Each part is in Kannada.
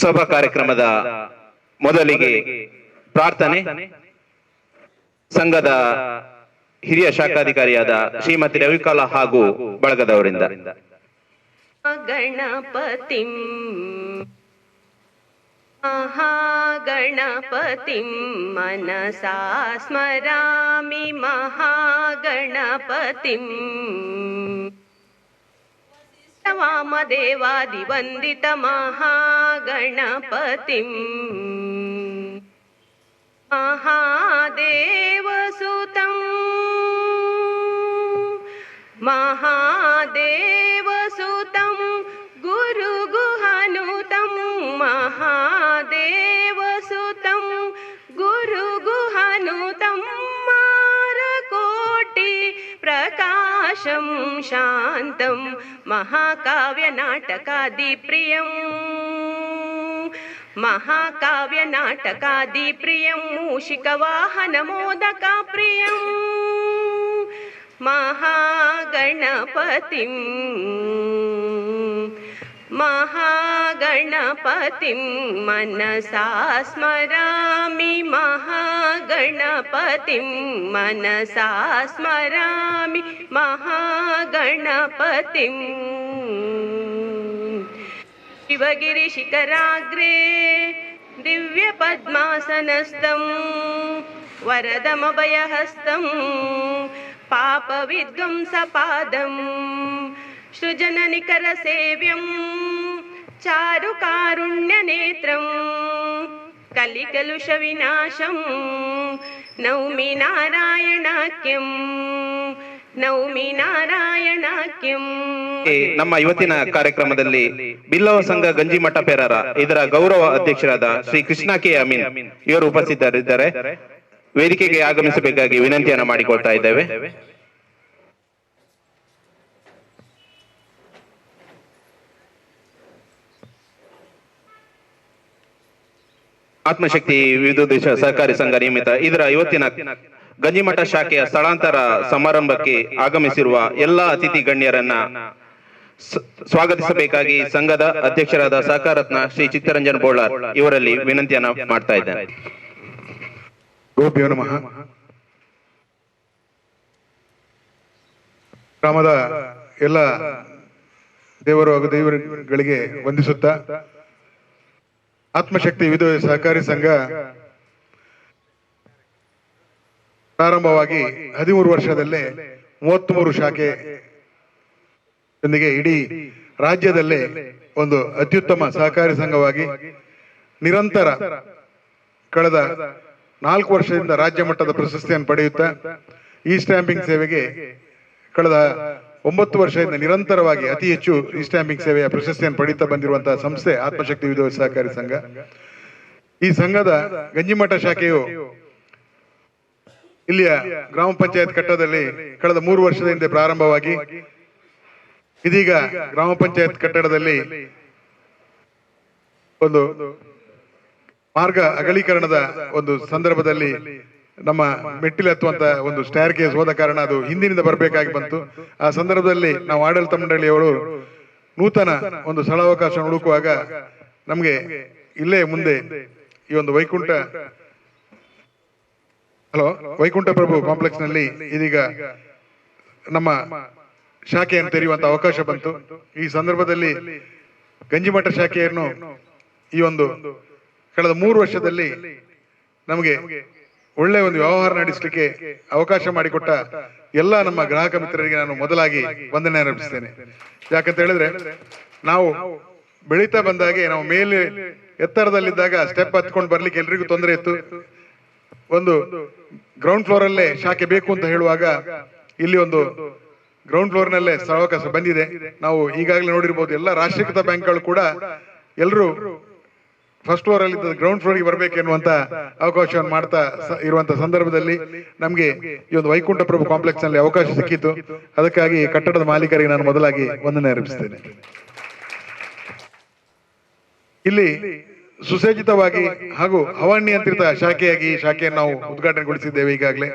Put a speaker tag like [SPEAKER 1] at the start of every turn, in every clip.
[SPEAKER 1] ಸಭಾ ಕಾರ್ಯಕ್ರಮದ ಮೊದಲಿಗೆ ಪ್ರಾರ್ಥನೆ ಸಂಘದ ಹಿರಿಯ ಶಾಖಾಧಿಕಾರಿಯಾದ ಶ್ರೀಮತಿ ರವಿಕಲಾ ಹಾಗೂ ಬಳಗದವರಿಂದ.
[SPEAKER 2] ಗಣಪತಿಂ ಮಹಾಗಣಪತಿಂ ಮನಸಾ ಸ್ಮರಾಮಿ ಮಹಾಗಣಪತಿಂ ವಾಮದೇವಾದಿವಂದಿತ ಮಹಾಗಣಪತಿಂ ಮಹಾದೇವಸುತಂ ಮಹಾದೇವಸುತಂ ಗುರುಗುಹನುತಂ ಮಹಾದೇವಸುತಂ ಗುರುಗುಹನುತಂ ಮಾರಕೋಟಿ ಪ್ರಕಾಶಂ ಶಾಂತಂ ಮಹಾಕಾವ್ಯ ನಾಟಕಾದಿ ಪ್ರಿಯಂ ಮಹಾಕಾವ್ಯ ನಾಟಕಾದಿ ಪ್ರಿಯಂ ಮೂಷಿಕ ವಾಹನ ಮೋದಕ ಪ್ರಿಯಂ ಮಹಾಗಣಪತಿಂ ಮಹಾಗಣಪತಿಂ ಮನಸಾ ಸ್ಮರಾಮಿ ಮಹಾಗಣಪತಿಂ ಮನಸಾ ಸ್ಮರಾಮಿ ಮಹಾಗಣಪತಿಂ ಶಿವಗಿರಿ ಶಿಖರಾಗ್ರೇ ದಿವ್ಯ ಪದ್ಮಾಸನಸ್ಥಂ ವರದಮಭಯಹಸ್ತಂ ಪಾಪ ವಿಧ್ವಂಸ ಪಾದಂ ಸೃಜನ ನಿಕರ ಸೇವ್ಯಂ ಚಾರು ಕಾರುಣ್ಯ ನೇತ್ರಂ ಕಲಿಕಲುಷ ವಿನಾಶಂ ನೌಮಿ ನಾರಾಯಣಾಖ್ಯಂ ನೌಮಿ ನಾರಾಯಣಾಖ್ಯಂ.
[SPEAKER 1] ನಮ್ಮ ಇವತ್ತಿನ ಕಾರ್ಯಕ್ರಮದಲ್ಲಿ ಬಿಲ್ಲವ ಸಂಘ ಗಂಜಿಮಠ ಪೇರಾರ ಇದರ ಗೌರವ ಅಧ್ಯಕ್ಷರಾದ ಶ್ರೀ ಕೃಷ್ಣ ಕೆ ಅಮೀನ್ ಇವರು ಉಪಸ್ಥಿತರಿದ್ದಾರೆ. ವೇದಿಕೆಗೆ ಆಗಮಿಸಬೇಕಾಗಿ ವಿನಂತಿಯನ್ನು ಮಾಡಿಕೊಳ್ತಾ ಇದ್ದೇವೆ. ಆತ್ಮಶಕ್ತಿ ವಿವಿಧೋದ್ದೇಶ ಸಹಕಾರಿ ಸಂಘ ನಿಯಮಿತ ಇದರ ಇವತ್ತಿನ ಗಂಜಿಮಠ ಶಾಖೆಯ ಸ್ಥಳಾಂತರ ಸಮಾರಂಭಕ್ಕೆ ಆಗಮಿಸಿರುವ ಎಲ್ಲ ಅತಿಥಿ ಗಣ್ಯರನ್ನ ಸ್ವಾಗತಿಸಬೇಕಾಗಿ ಸಂಘದ ಅಧ್ಯಕ್ಷರಾದ ಸಹಕಾರತ್ನ ಶ್ರೀ ಚಿತ್ತರಂಜನ್ ಬೋಳಾರ್ ಇವರಲ್ಲಿ ವಿನಂತಿಯನ್ನ ಮಾಡ್ತಾ ಇದ್ದೇನೆ.
[SPEAKER 3] ಗೋಪ್ಯೋ ನಮಃ. ಗ್ರಾಮದ ಎಲ್ಲ ದೇವರು ಹಾಗೂ ದೇವರುಗಳಿಗೆ ವಂದಿಸುತ್ತಾ ಆತ್ಮಶಕ್ತಿ ವಿವಿಧ ಸಹಕಾರಿ ಸಂಘ ಪ್ರಾರಂಭವಾಗಿ 13 ವರ್ಷದಲ್ಲೇ 33 ಶಾಖೆ ಜೊತೆಗೆ ಇಡೀ ರಾಜ್ಯದಲ್ಲೇ ಒಂದು ಅತ್ಯುತ್ತಮ ಸಹಕಾರಿ ಸಂಘವಾಗಿ ನಿರಂತರ ಕಳೆದ 4 ವರ್ಷದಿಂದ ರಾಜ್ಯ ಮಟ್ಟದ ಪ್ರಶಸ್ತಿಯನ್ನು ಪಡೆಯುತ್ತಾ ಈ ಸ್ಟ್ಯಾಂಪಿಂಗ್ ಸೇವೆಗೆ ಕಳೆದ 9 ವರ್ಷದಿಂದ ನಿರಂತರವಾಗಿ ಅತಿ ಹೆಚ್ಚು ಈ ಸ್ಟ್ಯಾಂಪಿಂಗ್ ಸೇವೆಯ ಪ್ರಶಸ್ತಿಯನ್ನು ಪಡೆಯುತ್ತಾ ಬಂದಿರುವಂತಹ ಸಂಸ್ಥೆ ಆತ್ಮಶಕ್ತಿ ವಿವಿಧ ಸಹಕಾರಿ ಸಂಘ. ಈ ಸಂಘದ ಗಂಜಿಮಠ ಶಾಖೆಯು ಇಲ್ಲಿಯ ಗ್ರಾಮ ಪಂಚಾಯತ್ ಕಟ್ಟಡದಲ್ಲಿ ಕಳೆದ 3 ವರ್ಷದ ಹಿಂದೆ ಪ್ರಾರಂಭವಾಗಿ ಇದೀಗ ಗ್ರಾಮ ಪಂಚಾಯತ್ ಕಟ್ಟಡದಲ್ಲಿ ಒಂದು ಮಾರ್ಗ ಅಗಲೀಕರಣದ ಒಂದು ಸಂದರ್ಭದಲ್ಲಿ ನಮ್ಮ ಮೆಟ್ಟಿಲು ಹತ್ತುವಂತ ಒಂದು ಸ್ಟೇರ್ ಕೇಸ್ ಹೋದ ಕಾರಣ ಅದು ಹಿಂದಿನಿಂದ ಬರಬೇಕಾಗಿ ಬಂತು. ಆ ಸಂದರ್ಭದಲ್ಲಿ ನಾವು ಆಡಳಿತ ಮಂಡಳಿಯವರು ನೂತನ ಒಂದು ಸ್ಥಳಾವಕಾಶ ಹುಡುಕುವಾಗ ನಮಗೆ ಇಲ್ಲೇ ಮುಂದೆ ಈ ಒಂದು ವೈಕುಂಠ ಪ್ರಭು ಕಾಂಪ್ಲೆಕ್ಸ್ ನಲ್ಲಿ ಇದೀಗ ನಮ್ಮ ಶಾಖೆಯನ್ನು ತೆರೆಯುವಂತ ಅವಕಾಶ ಬಂತು. ಈ ಸಂದರ್ಭದಲ್ಲಿ ಗಂಜಿಮಠ ಶಾಖೆಯನ್ನು ಈ ಒಂದು ಕಳೆದ 3 ವರ್ಷದಲ್ಲಿ ನಮಗೆ ಒಳ್ಳೆ ಒಂದು ವ್ಯವಹಾರ ನಡೆಸಲಿಕ್ಕೆ ಅವಕಾಶ ಮಾಡಿಕೊಟ್ಟ ಎಲ್ಲ ನಮ್ಮ ಗ್ರಾಹಕ ಮಿತ್ರರಿಗೆ ನಾನು ಮೊದಲಾಗಿ ವಂದನೆ ಅರ್ಪಿಸ್ತೇನೆ. ಯಾಕಂತ ಹೇಳಿದ್ರೆ ನಾವು ಬೆಳೀತಾ ಬಂದಾಗೆ ನಾವು ಮೇಲೆ ಎತ್ತರದಲ್ಲಿದ್ದಾಗ ಸ್ಟೆಪ್ ಹತ್ಕೊಂಡು ಬರ್ಲಿಕ್ಕೆ ಎಲ್ರಿಗೂ ತೊಂದರೆ ಇತ್ತು. ಒಂದು ಗ್ರೌಂಡ್ ಫ್ಲೋರ್ ಅಲ್ಲೇ ಶಾಖೆ ಬೇಕು ಅಂತ ಹೇಳುವಾಗ ಇಲ್ಲಿ ಒಂದು ಗ್ರೌಂಡ್ ಫ್ಲೋರ್ ನಲ್ಲೇ ಸ್ಥಳಾವಕಾಶ ಬಂದಿದೆ. ನಾವು ಈಗಾಗಲೇ ನೋಡಿರ್ಬೋದು ಎಲ್ಲ ರಾಷ್ಟ್ರೀಕೃತ ಬ್ಯಾಂಕ್ಗಳು ಕೂಡ ಎಲ್ಲರೂ ಫಸ್ಟ್ ಫ್ಲೋರ್ ಅಲ್ಲಿ ಗ್ರೌಂಡ್ ಫ್ಲೋರ್ಗೆ ಬರಬೇಕೆನ್ನುವಂತ ಅವಕಾಶವನ್ನು ಮಾಡ್ತಾ ಇರುವಂತ ಸಂದರ್ಭದಲ್ಲಿ ನಮ್ಗೆ ಈ ಒಂದು ವೈಕುಂಠ ಪ್ರಭು ಕಾಂಪ್ಲೆಕ್ಸ್ ನಲ್ಲಿ ಅವಕಾಶ ಸಿಕ್ಕಿತ್ತು. ಅದಕ್ಕಾಗಿ ಕಟ್ಟಡದ ಮಾಲೀಕರಿಗೆ ನಾನು ಮೊದಲಾಗಿ ವಂದನೆ ಅರ್ಪಿಸ್ತೇನೆ. ಇಲ್ಲಿ ಸುಸಜ್ಜಿತವಾಗಿ ಹಾಗೂ ಹವಾನಿಯಂತ್ರಿತ ಶಾಖೆಯಾಗಿ ಈ ಶಾಖೆಯನ್ನು ನಾವು ಉದ್ಘಾಟನೆಗೊಳಿಸಿದ್ದೇವೆ ಈಗಾಗಲೇ.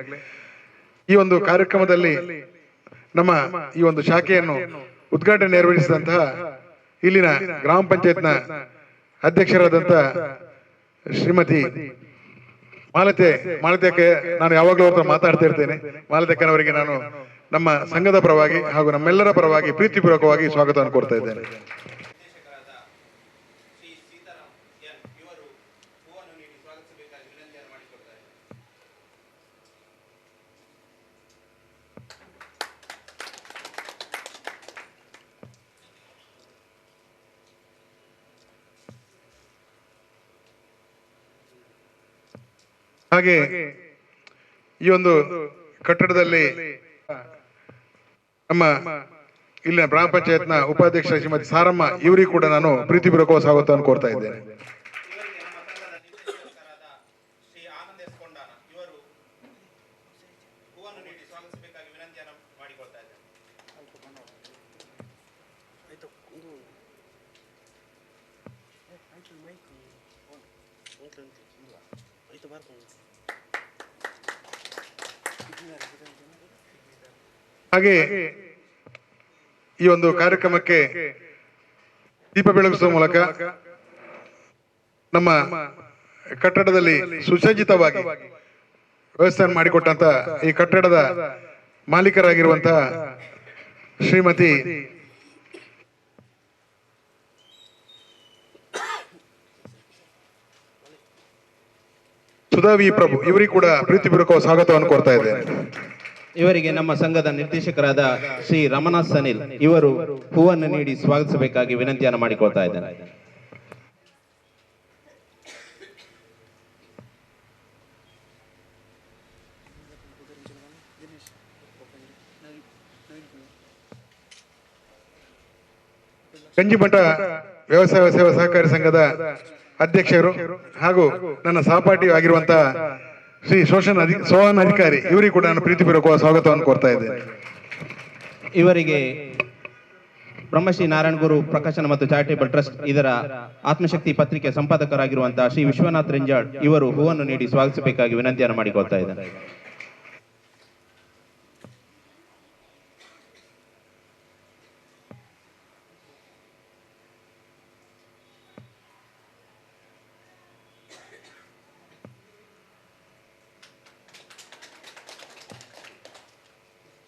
[SPEAKER 3] ಈ ಒಂದು ಕಾರ್ಯಕ್ರಮದಲ್ಲಿ ನಮ್ಮ ಈ ಒಂದು ಶಾಖೆಯನ್ನು ಉದ್ಘಾಟನೆ ನೆರವೇರಿಸಿದಂತಹ ಇಲ್ಲಿನ ಗ್ರಾಮ ಪಂಚಾಯತ್ನ ಅಧ್ಯಕ್ಷರಾದಂಥ ಶ್ರೀಮತಿ ಮಾಲತ್ಯಕ್ಕೆ ನಾನು ಯಾವಾಗಲೂ ಅವ್ರ ಮಾತಾಡ್ತಾ ಇರ್ತೇನೆ. ಮಾಲತ್ಯಕ್ಕನವರಿಗೆ ನಾನು ನಮ್ಮ ಸಂಘದ ಪರವಾಗಿ ಹಾಗೂ ನಮ್ಮೆಲ್ಲರ ಪರವಾಗಿ ಪ್ರೀತಿಪೂರ್ವಕವಾಗಿ ಸ್ವಾಗತವನ್ನು ಕೋರ್ತಾ ಇದ್ದೇನೆ. ಹಾಗೆ ಈ ಒಂದು ಕಟ್ಟಡದಲ್ಲಿ ನಮ್ಮ ಇಲ್ಲಿನ ಗ್ರಾಮ ಪಂಚಾಯತ್ನ ಉಪಾಧ್ಯಕ್ಷ ಶ್ರೀಮತಿ ಸಾರಮ್ಮ ಇವರಿಗೂ ಕೂಡ ನಾನು ಪ್ರೀತಿಪೂರ್ವಕ ಸ್ವಾಗತವನ್ನು ಕೋರ್ತಾ ಇದ್ದೇನೆ. ಹಾಗೆ ಈ ಒಂದು ಕಾರ್ಯಕ್ರಮಕ್ಕೆ ದೀಪ ಬೆಳಗಿಸುವ ಮೂಲಕ ನಮ್ಮ ಕಟ್ಟಡದಲ್ಲಿ ಸುಸಜ್ಜಿತವಾಗಿ ವ್ಯವಸ್ಥೆ ಮಾಡಿಕೊಟ್ಟಂತ ಈ ಕಟ್ಟಡದ ಮಾಲೀಕರಾಗಿರುವಂತಹ ಶ್ರೀಮತಿ ಸುಧಾ ವಿ ಪ್ರಭು ಇವರಿಗೂ ಕೂಡ ಪ್ರೀತಿಪೂರ್ವಕ ಸ್ವಾಗತವನ್ನು ಕೋರ್ತಾ ಇದ್ದೇನೆ.
[SPEAKER 1] ಇವರಿಗೆ ನಮ್ಮ ಸಂಘದ ನಿರ್ದೇಶಕರಾದ ಶ್ರೀ ರಮನಾಥ್ ಸನಿಲ್ ಇವರು ಹೂವನ್ನು ನೀಡಿ ಸ್ವಾಗತಿಸಬೇಕಾಗಿ ವಿನಂತಿಯನ್ನು ಮಾಡಿಕೊಳ್ತಾ ಇದ್ದೇನೆ.
[SPEAKER 3] ಗಂಜಿಮಠ ವ್ಯವಸಾಯ ಸೇವಾ ಸಹಕಾರಿ ಸಂಘದ ಅಧ್ಯಕ್ಷರು ಹಾಗೂ ನನ್ನ ಸಹಪಾಠಿ ಆಗಿರುವಂತಹ ಶ್ರೀ ಸೋಹನ್ ಅಧಿಕಾರಿ ಇವರಿಗೂ ಕೂಡ ನಾನು ಪ್ರೀತಿಪೂರ್ವಕ ಸ್ವಾಗತವನ್ನು ಕೋರ್ತಾ ಇದ್ದೇನೆ.
[SPEAKER 1] ಇವರಿಗೆ ಬ್ರಹ್ಮಶ್ರೀ ನಾರಾಯಣ ಗುರು ಪ್ರಕಾಶನ ಮತ್ತು ಚಾರಿಟೇಬಲ್ ಟ್ರಸ್ಟ್ ಇದರ ಆತ್ಮಶಕ್ತಿ ಪತ್ರಿಕೆ ಸಂಪಾದಕರಾಗಿರುವಂತಹ ಶ್ರೀ ವಿಶ್ವನಾಥ್ ರೆಂಜಾಳ್ ಇವರು ಹೂವನ್ನು ನೀಡಿ ಸ್ವಾಗತಿಸಬೇಕಾಗಿ ವಿನಂತಿಯನ್ನು ಮಾಡಿಕೊಳ್ತಾ ಇದ್ದಾರೆ.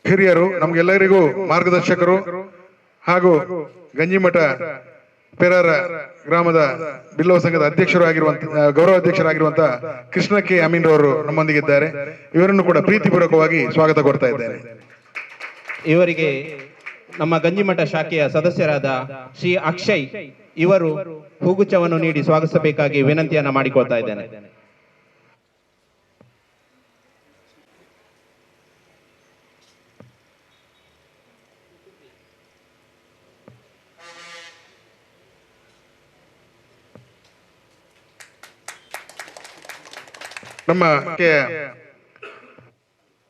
[SPEAKER 3] ಹಿರಿಯರು ನಮ್ಗೆಲ್ಲರಿಗೂ ಮಾರ್ಗದರ್ಶಕರು ಹಾಗೂ ಗಂಜಿಮಠ ಪೆರಾರ ಗ್ರಾಮದ ಬಿಲ್ಲವ ಸಂಘದ ಅಧ್ಯಕ್ಷರು ಆಗಿರುವಂತಹ ಗೌರವ ಅಧ್ಯಕ್ಷರಾಗಿರುವಂತಹ ಕೃಷ್ಣ ಕೆ ಅಮೀನ್ ರವರು ನಮ್ಮೊಂದಿಗಿದ್ದಾರೆ. ಇವರನ್ನು ಕೂಡ ಪ್ರೀತಿಪೂರ್ವಕವಾಗಿ ಸ್ವಾಗತ ಕೋರ್ತಾ ಇದ್ದೇನೆ.
[SPEAKER 1] ಇವರಿಗೆ ನಮ್ಮ ಗಂಜಿಮಠ ಶಾಖೆಯ ಸದಸ್ಯರಾದ ಶ್ರೀ ಅಕ್ಷಯ್ ಇವರು ಹೂಗುಚ್ಛವನ್ನು ನೀಡಿ ಸ್ವಾಗತಿಸಬೇಕಾಗಿ ವಿನಂತಿಯನ್ನ ಮಾಡಿಕೊಳ್ತಾ ಇದ್ದೇನೆ.
[SPEAKER 3] ನಮ್ಮ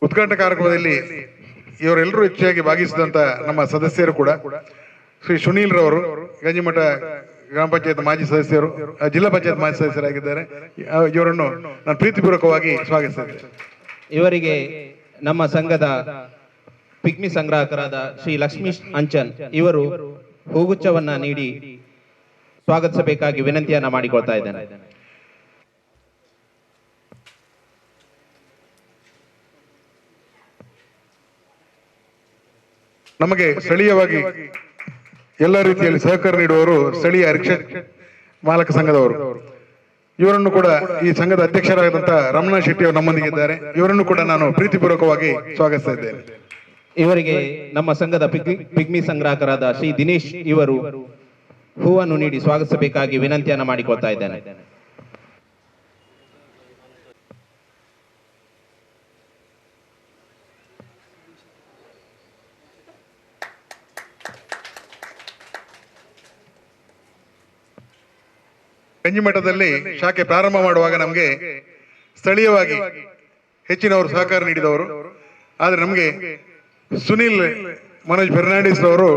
[SPEAKER 3] ಉದ್ಘಾಟನಾ ಕಾರ್ಯಕ್ರಮದಲ್ಲಿ ಇವರೆಲ್ಲರೂ ಹೆಚ್ಚಾಗಿ ಭಾಗಿಸಿದಂತ ನಮ್ಮ ಸದಸ್ಯರು ಕೂಡ ಶ್ರೀ ಸುನೀಲ್ ರವರು ಗಂಜಿಮಠ ಗ್ರಾಮ ಪಂಚಾಯತ್ ಮಾಜಿ ಸದಸ್ಯರು, ಜಿಲ್ಲಾ ಪಂಚಾಯತ್ ಮಾಜಿ ಸದಸ್ಯರಾಗಿದ್ದಾರೆ. ಇವರನ್ನು ನಾನು ಪ್ರೀತಿಪೂರ್ವಕವಾಗಿ ಸ್ವಾಗತಿಸಿದ್ದೇನೆ.
[SPEAKER 1] ಇವರಿಗೆ ನಮ್ಮ ಸಂಘದ ಪಿಗ್ಮಿ ಸಂಗ್ರಾಹಕರಾದ ಶ್ರೀ ಲಕ್ಷ್ಮೀಶ್ ಅಂಚನ್ ಇವರು ಹೂಗುಚ್ಛವನ್ನ ನೀಡಿ ಸ್ವಾಗತಿಸಬೇಕಾಗಿ ವಿನಂತಿಯನ್ನ ಮಾಡಿಕೊಳ್ತಾ ಇದ್ದೇನೆ.
[SPEAKER 3] ನಮಗೆ ಸ್ಥಳೀಯವಾಗಿ ಎಲ್ಲ ರೀತಿಯಲ್ಲಿ ಸಹಕಾರ ನೀಡುವವರು ಸ್ಥಳೀಯ ರಿಕ್ಷಾ ಮಾಲಕ ಸಂಘದವರು. ಇವರನ್ನು ಕೂಡ ಈ ಸಂಘದ ಅಧ್ಯಕ್ಷರಾದಂತಹ ರಮಣಾ ಶೆಟ್ಟಿ ಅವರು ನಮ್ಮೊಂದಿಗಿದ್ದಾರೆ. ಇವರನ್ನು ಕೂಡ ನಾನು ಪ್ರೀತಿಪೂರ್ವಕವಾಗಿ ಸ್ವಾಗತಿಸ್ತಾ ಇದ್ದೇನೆ.
[SPEAKER 1] ಇವರಿಗೆ ನಮ್ಮ ಸಂಘದ ಪಿಗ್ಮಿ ಸಂಗ್ರಾಹಕರಾದ ಶ್ರೀ ದಿನೇಶ್ ಇವರು ಹೂವನ್ನು ನೀಡಿ ಸ್ವಾಗತಿಸಬೇಕಾಗಿ ವಿನಂತಿಯನ್ನ ಮಾಡಿಕೊಳ್ತಾ ಇದ್ದೇನೆ.
[SPEAKER 3] ಗಂಜಿಮಠದಲ್ಲಿ ಶಾಖೆ ಪ್ರಾರಂಭ ಮಾಡುವಾಗ ನಮಗೆ ಸ್ಥಳೀಯವಾಗಿ ಹೆಚ್ಚಿನವರು ಸಹಕಾರ ನೀಡಿದವರು. ಆದ್ರೆ ನಮಗೆ ಸುನಿಲ್ ಮನೋಜ್ ಫೆರ್ನಾಂಡಿಸ್ ಅವರು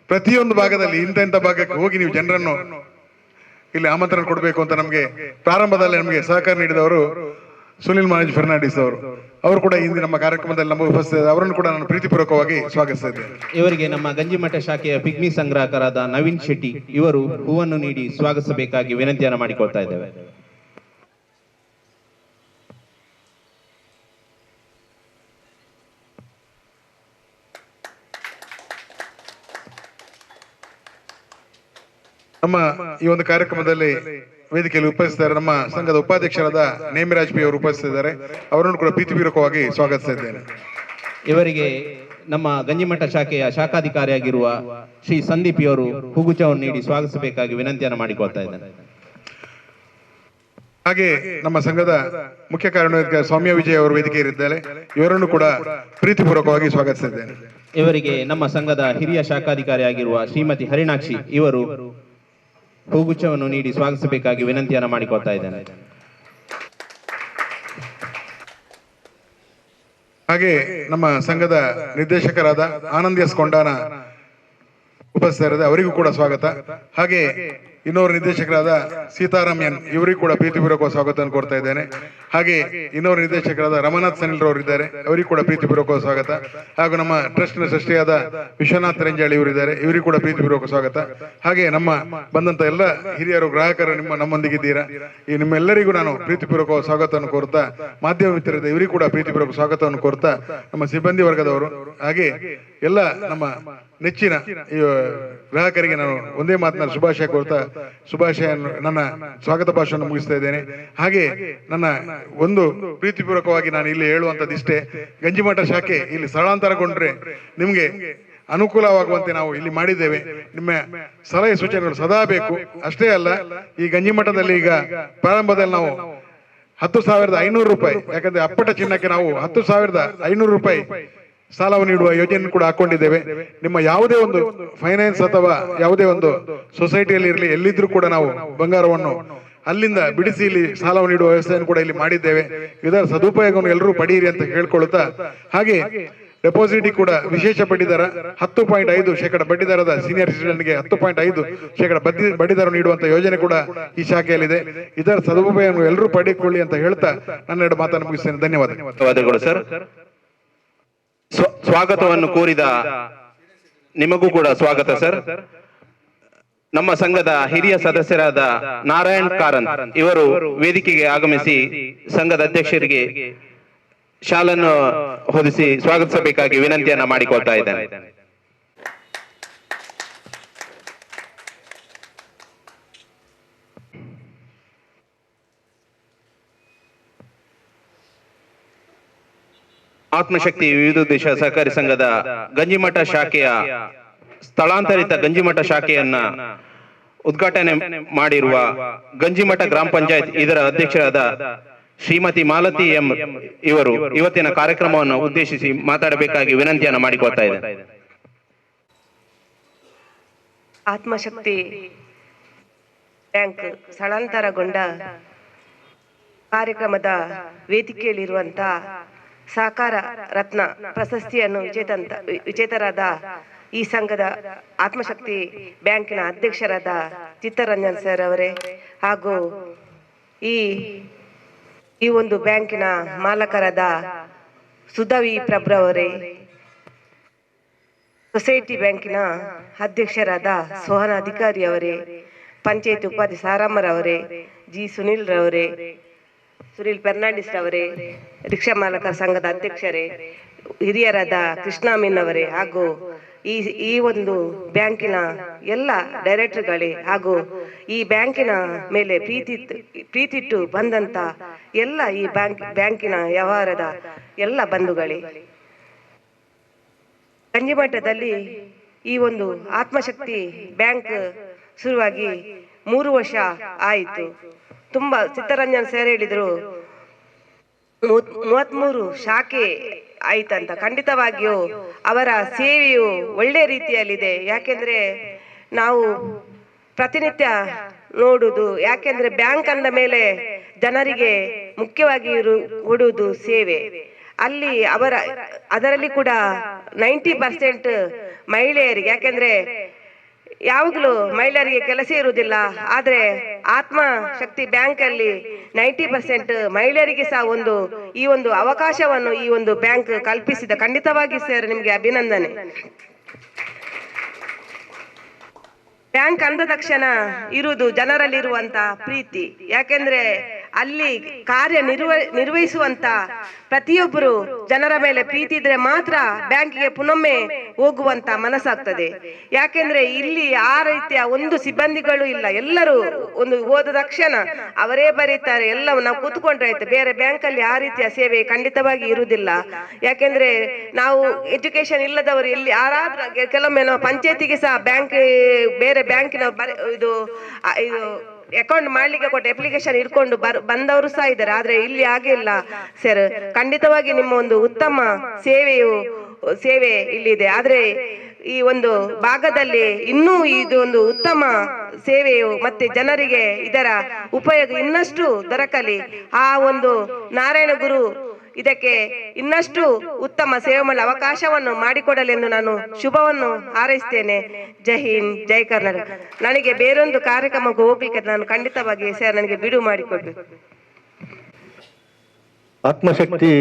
[SPEAKER 3] ಪ್ರತಿಯೊಂದು ಭಾಗದಲ್ಲಿ ಇಂಥ ಭಾಗಕ್ಕೆ ಹೋಗಿ ನೀವು ಜನರನ್ನು ಇಲ್ಲಿ ಆಮಂತ್ರಣ ಕೊಡಬೇಕು ಅಂತ ನಮಗೆ ಪ್ರಾರಂಭದಲ್ಲಿ ನಮಗೆ ಸಹಕಾರ ನೀಡಿದವರು ಸುನಿಲ್ ಮನೋಜ್ ಫರ್ನಾಂಡಿಸ್ ಅವರು ಕೂಡ ಇಂದು ನಮ್ಮ ಕಾರ್ಯಕ್ರಮದಲ್ಲಿ ನಮ್ಮ ಉಪಸ್ಥಿತ ಅವರನ್ನು ಕೂಡ ನಾನು ಪ್ರೀತಿಪೂರ್ವಕವಾಗಿ ಸ್ವಾಗತಿಸ್ತಾ ಇದ್ದೇನೆ.
[SPEAKER 1] ಇವರಿಗೆ ನಮ್ಮ ಗಂಜಿಮಠ ಶಾಖೆಯ ಪಿಗ್ಮಿ ಸಂಗ್ರಾಹಕರಾದ ನವೀನ್ ಶೆಟ್ಟಿ ಇವರು ಹೂವನ್ನು ನೀಡಿ ಸ್ವಾಗತಿಸಬೇಕಾಗಿ ವಿನಂತಿಯನ್ನು ಮಾಡಿಕೊಳ್ತಾ ಇದ್ದೇವೆ.
[SPEAKER 3] ನಮ್ಮ ಈ ಒಂದು ಕಾರ್ಯಕ್ರಮದಲ್ಲಿ ವೇದಿಕೆಯಲ್ಲಿ ಉಪಸ್ಥಿತರು ನಮ್ಮ ಸಂಘದ ಉಪಾಧ್ಯಕ್ಷರಾದ ನೇಮಿರಾಜ್ ಪಿ ಅವರು ಉಪಸ್ಥಿತಿದ್ದಾರೆ. ಅವರನ್ನು ಕೂಡ ಪ್ರೀತಿಪೂರ್ವಕವಾಗಿ ಸ್ವಾಗತಿಸ್ತಾ ಇದ್ದೇನೆ.
[SPEAKER 1] ಇವರಿಗೆ ನಮ್ಮ ಗಂಜಿಮಠ ಶಾಖೆಯ ಶಾಖಾಧಿಕಾರಿಯಾಗಿರುವ ಶ್ರೀ ಸಂದೀಪ್ ಇವರು ಹೂಗುಚ್ಛವನ್ನು ನೀಡಿ ಸ್ವಾಗತಿಸಬೇಕಾಗಿ ವಿನಂತಿಯನ್ನು ಮಾಡಿಕೊಳ್ತಾ ಇದ್ದೇನೆ.
[SPEAKER 3] ಹಾಗೆ ನಮ್ಮ ಸಂಘದ ಮುಖ್ಯ ಕಾರ್ಯನಿರ್ವಾಹಕ ಸೌಮ್ಯ ವಿಜಯ್ ಅವರು ವೇದಿಕೆಯಲ್ಲಿದ್ದಾರೆ. ಇವರನ್ನು ಕೂಡ ಪ್ರೀತಿಪೂರ್ವಕವಾಗಿ ಸ್ವಾಗತಿಸಿದ್ದೇನೆ.
[SPEAKER 1] ಇವರಿಗೆ ನಮ್ಮ ಸಂಘದ ಹಿರಿಯ ಶಾಖಾಧಿಕಾರಿಯಾಗಿರುವ ಶ್ರೀಮತಿ ಹರಿಣಾಕ್ಷಿ ಇವರು ಹೂಗುಚ್ಛವನ್ನು ನೀಡಿ ಸ್ವಾಗತಿಸಬೇಕಾಗಿ ವಿನಂತಿಯನ್ನು ಮಾಡಿಕೊಳ್ತಾ ಇದ್ದೇನೆ.
[SPEAKER 3] ಹಾಗೆ ನಮ್ಮ ಸಂಘದ ನಿರ್ದೇಶಕರಾದ ಆನಂದ್ ಎಸ್ ಕೊಂಡಾನ ಉಪಸ್ಥಿತರಿದೆ, ಅವರಿಗೂ ಕೂಡ ಸ್ವಾಗತ. ಹಾಗೆ ಇನ್ನೋರು ನಿರ್ದೇಶಕರಾದ ಸೀತಾರಾಮ್ ಎನ್ ಇವರಿಗೂ ಕೂಡ ಪ್ರೀತಿಪೂರ್ವಕ ಸ್ವಾಗತವನ್ನು ಕೋರ್ತಾ ಇದ್ದೇನೆ. ಹಾಗೆ ಇನ್ನೋರು ನಿರ್ದೇಶಕರಾದ ರಮನಾಥ್ ಸನಿಲ್ ರವರು ಇದ್ದಾರೆ, ಅವರಿಗೂ ಕೂಡ ಪ್ರೀತಿಪೂರ್ವಕ ಸ್ವಾಗತ. ಹಾಗೂ ನಮ್ಮ ಟ್ರಸ್ಟ್ನ ಸೃಷ್ಟಿಯಾದ ವಿಶ್ವನಾಥ್ ರಂಜಾಳಿ ಇವರಿದ್ದಾರೆ, ಇವರಿಗೂ ಕೂಡ ಪ್ರೀತಿಪೂರ್ವಕ ಸ್ವಾಗತ. ಹಾಗೆ ನಮ್ಮ ಬಂದಂತ ಎಲ್ಲ ಹಿರಿಯರು ಗ್ರಾಹಕರು ನಮ್ಮೊಂದಿಗಿದ್ದೀರಾ, ಈ ನಿಮ್ಮೆಲ್ಲರಿಗೂ ನಾನು ಪ್ರೀತಿಪೂರ್ವಕ ಸ್ವಾಗತವನ್ನು ಕೋರ್ತಾ, ಮಾಧ್ಯಮ ಮಿತ್ರರಿದೆ ಇವರಿಗೂ ಕೂಡ ಪ್ರೀತಿಪೂರ್ವಕ ಸ್ವಾಗತವನ್ನು ಕೋರ್ತಾ, ನಮ್ಮ ಸಿಬ್ಬಂದಿ ವರ್ಗದವರು ಹಾಗೆ ಎಲ್ಲ ನಮ್ಮ ನೆಚ್ಚಿನ ಗ್ರಾಹಕರಿಗೆ ನಾನು ಒಂದೇ ಮಾತನಾಡಿ ಶುಭಾಶಯ ಕೋರ್ತಾ ನನ್ನ ಸ್ವಾಗತ ಭಾಷೆಯನ್ನು ಮುಗಿಸ್ತಾ ಇದ್ದೇನೆ. ಹಾಗೆ ನನ್ನ ಒಂದು ಪ್ರೀತಿಪೂರ್ವಕವಾಗಿ ನಾನು ಇಲ್ಲಿ ಹೇಳುವಂತದ್ದಿಷ್ಟೇ, ಗಂಜಿಮಠ ಶಾಖೆ ಇಲ್ಲಿ ಸ್ಥಳಾಂತರಗೊಂಡ್ರೆ ನಿಮ್ಗೆ ಅನುಕೂಲವಾಗುವಂತೆ ನಾವು ಇಲ್ಲಿ ಮಾಡಿದ್ದೇವೆ. ನಿಮ್ಮ ಸಲಹೆ ಸೂಚನೆಗಳು ಸದಾ ಬೇಕು. ಅಷ್ಟೇ ಅಲ್ಲ, ಈ ಗಂಜಿಮಠದಲ್ಲಿ ಈಗ ಪ್ರಾರಂಭದಲ್ಲಿ ನಾವು 10,500 ರೂಪಾಯಿ, ಯಾಕಂದ್ರೆ ಅಪ್ಪಟ ಚಿನ್ನಕ್ಕೆ ನಾವು 10,500 ರೂಪಾಯಿ ಸಾಲವನ್ನು ನೀಡುವ ಯೋಜನೆ ಕೂಡ ಹಾಕೊಂಡಿದ್ದೇವೆ. ನಿಮ್ಮ ಯಾವುದೇ ಒಂದು ಫೈನಾನ್ಸ್ ಅಥವಾ ಯಾವುದೇ ಒಂದು ಸೊಸೈಟಿಯಲ್ಲಿ ಇರಲಿ, ಎಲ್ಲಿದ್ರೂ ಕೂಡ ನಾವು ಬಂಗಾರವನ್ನು ಅಲ್ಲಿಂದ ಬಿಡಿಸಿ ಇಲ್ಲಿ ಸಾಲವನ್ನು ನೀಡುವ ವ್ಯವಸ್ಥೆಯನ್ನು ಕೂಡ ಇಲ್ಲಿ ಮಾಡಿದ್ದೇವೆ. ಇದರ ಸದುಪಯೋಗವನ್ನು ಎಲ್ಲರೂ ಪಡೆಯಿರಿ ಅಂತ ಹೇಳ್ಕೊಳ್ತಾ, ಹಾಗೆ ಡೆಪಾಸಿಟ್ ಕೂಡ ವಿಶೇಷ ಬಡ್ಡಿದರ 10.5% ಬಡ್ಡಿದರದ ಸೀನಿಯರ್ ಸಿಟಿಜನ್ಗೆ 10.5% ಬಡ್ಡಿದರ ನೀಡುವಂತ ಯೋಜನೆ ಕೂಡ ಈ ಶಾಖೆಯಲ್ಲಿದೆ. ಇದರ ಸದುಪಯೋಗವನ್ನು ಎಲ್ಲರೂ ಪಡೆದುಕೊಳ್ಳಿ ಅಂತ ಹೇಳ್ತಾ ನನ್ನೆರಡು ಮಾತನ್ನು ಮುಗಿಸ್ತೇನೆ.
[SPEAKER 1] ಧನ್ಯವಾದಗಳು ಸರ್. ಸ್ವಾಗತವನ್ನು ಕೋರಿದ ನಿಮಗೂ ಕೂಡ ಸ್ವಾಗತ ಸರ್. ನಮ್ಮ ಸಂಘದ ಹಿರಿಯ ಸದಸ್ಯರಾದ ನಾರಾಯಣ್ ಕಾರಂತ್ ಇವರು ವೇದಿಕೆಗೆ ಆಗಮಿಸಿ ಸಂಘದ ಅಧ್ಯಕ್ಷರಿಗೆ ಶಾಲನ್ನು ಹೊದಿಸಿ ಸ್ವಾಗತಿಸಬೇಕಾಗಿ ವಿನಂತಿಯನ್ನ ಮಾಡಿಕೊಳ್ತಾ ಇದ್ದೇನೆ. ಆತ್ಮಶಕ್ತಿ ವಿವಿಧೋದ್ದೇಶ ಸಹಕಾರಿ ಸಂಘದ ಗಂಜಿಮಠ ಶಾಖೆಯ ಸ್ಥಳಾಂತರಿತ ಗಂಜಿಮಠ ಶಾಖೆಯನ್ನ ಉದ್ಘಾಟನೆ ಮಾಡಿರುವ ಗಂಜಿಮಠ ಗ್ರಾಮ ಪಂಚಾಯತ್ ಇದರ ಅಧ್ಯಕ್ಷರಾದ ಶ್ರೀಮತಿ ಮಾಲತಿ ಎಂ ಇವರು ಇವತ್ತಿನ ಕಾರ್ಯಕ್ರಮವನ್ನು ಉದ್ದೇಶಿಸಿ ಮಾತಾಡಬೇಕಾಗಿ ವಿನಂತಿಯನ್ನು ಮಾಡಿಕೊಳ್ತಾ ಇದೆ.
[SPEAKER 2] ಆತ್ಮಶಕ್ತಿ ಬ್ಯಾಂಕ್ ಸ್ಥಳಾಂತರಗೊಂಡ ಕಾರ್ಯಕ್ರಮದ ವೇದಿಕೆಯಲ್ಲಿರುವಂತ ಸಹಕಾರ ರತ್ನ ಪ್ರಶಸ್ತಿಯನ್ನು ವಿಜೇತರಾದ ಈ ಸಂಘದ ಆತ್ಮಶಕ್ತಿ ಬ್ಯಾಂಕಿನ ಅಧ್ಯಕ್ಷರಾದ ಚಿತ್ತರಂಜನ್ ಸರ್ ಅವರೇ, ಹಾಗೂ ಈ ಒಂದು ಬ್ಯಾಂಕಿನ ಮಾಲಕರಾದ ಸುಧವಿ ಪ್ರಭ್ರವರೇ, ಸೊಸೈಟಿ ಬ್ಯಾಂಕಿನ ಅಧ್ಯಕ್ಷರಾದ ಸೋಹನ ಅಧಿಕಾರಿ ಅವರೇ, ಪಂಚಾಯತ್ ಉಪಾಧ್ಯಕ್ಷ ಸಾರಾಮರವರೇ, ಜಿ ಸುನಿಲ್ ರವರೇ, ಸುನಿಲ್ ಫರ್ನಾಂಡಿಸ್ ಅವರೇ, ರಿಕ್ಷಾ ಮಾಲಕರ ಸಂಘದ ಅಧ್ಯಕ್ಷರೇ, ಹಿರಿಯರಾದ ಕೃಷ್ಣಾಮೀನ್ ಅವರೇ, ಹಾಗೂ ಈ ಒಂದು ಬ್ಯಾಂಕಿನ ಎಲ್ಲ ಡೈರೆಕ್ಟರ್ಗಳೇ, ಹಾಗೂ ಈ ಬ್ಯಾಂಕಿನ ಮೇಲೆ ಪ್ರೀತಿಟ್ಟು ಬಂದಂತ ಎಲ್ಲ ಈ ಬ್ಯಾಂಕಿನ ವ್ಯವಹಾರದ ಎಲ್ಲ ಬಂಧುಗಳೇ, ಗಂಜಿಮಠದಲ್ಲಿ ಈ ಒಂದು ಆತ್ಮಶಕ್ತಿ ಬ್ಯಾಂಕ್ ಶುರುವಾಗಿ 3 ವರ್ಷ ಆಯಿತು. ತುಂಬಾ ಚಿತ್ತರಂಜನ್ ಸರ್ ಹೇಳಿದ್ರು 33 ಶಾಖೆ ಆಯ್ತಂತ. ಖಂಡಿತವಾಗಿಯೂ ಅವರ ಸೇವೆಯು ಒಳ್ಳೆ ರೀತಿಯಲ್ಲಿದೆ. ಯಾಕೆಂದ್ರೆ ನಾವು ಪ್ರತಿನಿತ್ಯ ನೋಡುವುದು, ಯಾಕೆಂದ್ರೆ ಬ್ಯಾಂಕ್ ಅಂದ ಮೇಲೆ ಜನರಿಗೆ ಮುಖ್ಯವಾಗಿ ಕೊಡುವುದು ಸೇವೆ. ಅಲ್ಲಿ ಅದರಲ್ಲಿ ಕೂಡ 90% ಮಹಿಳೆಯರಿಗೆ, ಯಾಕೆಂದ್ರೆ ಯಾವಾಗಲೂ ಮಹಿಳೆಯರಿಗೆ ಕೆಲಸ ಇರುವುದಿಲ್ಲ. ಆದರೆ ಆತ್ಮಶಕ್ತಿ ಬ್ಯಾಂಕ್ ಅಲ್ಲಿ 90% ಮಹಿಳೆಯರಿಗೆ ಸಹ ಈ ಒಂದು ಅವಕಾಶವನ್ನು ಈ ಒಂದು ಬ್ಯಾಂಕ್ ಕಲ್ಪಿಸಿದ. ಖಂಡಿತವಾಗಿ ಸರ್ ನಿಮ್ಗೆ ಅಭಿನಂದನೆ. ಬ್ಯಾಂಕ್ ಅಂದ ತಕ್ಷಣ ಇರುವುದು ಜನರಲ್ಲಿರುವಂತ ಪ್ರೀತಿ. ಯಾಕೆಂದ್ರೆ ಅಲ್ಲಿ ನಿರ್ವಹಿಸುವಂತ ಪ್ರತಿಯೊಬ್ಬರು ಜನರ ಮೇಲೆ ಪ್ರೀತಿ ಇದ್ರೆ ಮಾತ್ರ ಬ್ಯಾಂಕಿಗೆ ಪುನೊಮ್ಮೆ ಹೋಗುವಂತ ಮನಸ್ಸಾಗ್ತದೆ. ಯಾಕೆಂದ್ರೆ ಇಲ್ಲಿ ಆ ರೀತಿಯ ಒಂದು ಸಿಬ್ಬಂದಿಗಳು ಇಲ್ಲ. ಎಲ್ಲರೂ ಹೋದ ತಕ್ಷಣ ಅವರೇ ಬರೀತಾರೆ. ಎಲ್ಲ ನಾವು ಕೂತ್ಕೊಂಡ್ರೆ ಆಯ್ತು. ಬೇರೆ ಬ್ಯಾಂಕ್ ಅಲ್ಲಿ ಆ ರೀತಿಯ ಸೇವೆ ಖಂಡಿತವಾಗಿ ಇರುವುದಿಲ್ಲ. ಯಾಕೆಂದ್ರೆ ನಾವು ಎಜುಕೇಶನ್ ಇಲ್ಲದವರು ಇಲ್ಲಿ ಯಾರಾದ್ರೂ ಕೆಲವೊಮ್ಮೆ ನಾವು ಪಂಚಾಯತಿಗೆ ಸಹ ಬೇರೆ ಬ್ಯಾಂಕಿನ ಇದು ಅಕೌಂಟ್ ಮಾಡ್ಲಿಕ್ಕೆ ಕೊಟ್ಟು ಅಪ್ಲಿಕೇಶನ್ ಇಟ್ಕೊಂಡು ಬಂದವರು ಸಹ ಇದ್ದಾರೆ. ಆದ್ರೆ ಇಲ್ಲಿ ಹಾಗೆ ಇಲ್ಲ ಸರ್. ಖಂಡಿತವಾಗಿ ನಿಮ್ಮ ಒಂದು ಉತ್ತಮ ಸೇವೆ ಇಲ್ಲಿದೆ. ಆದ್ರೆ ಈ ಒಂದು ಭಾಗದಲ್ಲಿ ಇನ್ನೂ ಇದು ಒಂದು ಉತ್ತಮ ಸೇವೆಯು ಮತ್ತೆ ಜನರಿಗೆ ಇದರ ಉಪಯೋಗ ಇನ್ನಷ್ಟು ದೊರಕಲಿ. ಆ ಒಂದು ನಾರಾಯಣ ಗುರು ಇದಕ್ಕೆ ಇನ್ನಷ್ಟು ಉತ್ತಮ ಸೇವೆ ಮಾಡಲು ಅವಕಾಶವನ್ನು ಮಾಡಿಕೊಡಲೆಂದು ನಾನು ಶುಭವನ್ನು ಹಾರೈಸ್ತೇನೆ. ಜೈ ಹಿಂದ್, ಜೈ ಕರ್ನಾಟಕ. ನನಗೆ ಬೇರೊಂದು ಕಾರ್ಯಕ್ರಮಕ್ಕೆ ಹೋಗ್ಲಿಕ್ಕೆ ನಾನು ಖಂಡಿತವಾಗಿ ಸರ್ ನನಗೆ ಬಿಡು ಮಾಡಿಕೊಡ್ಬೇಕು.
[SPEAKER 4] ಆತ್ಮಶಕ್ತಿ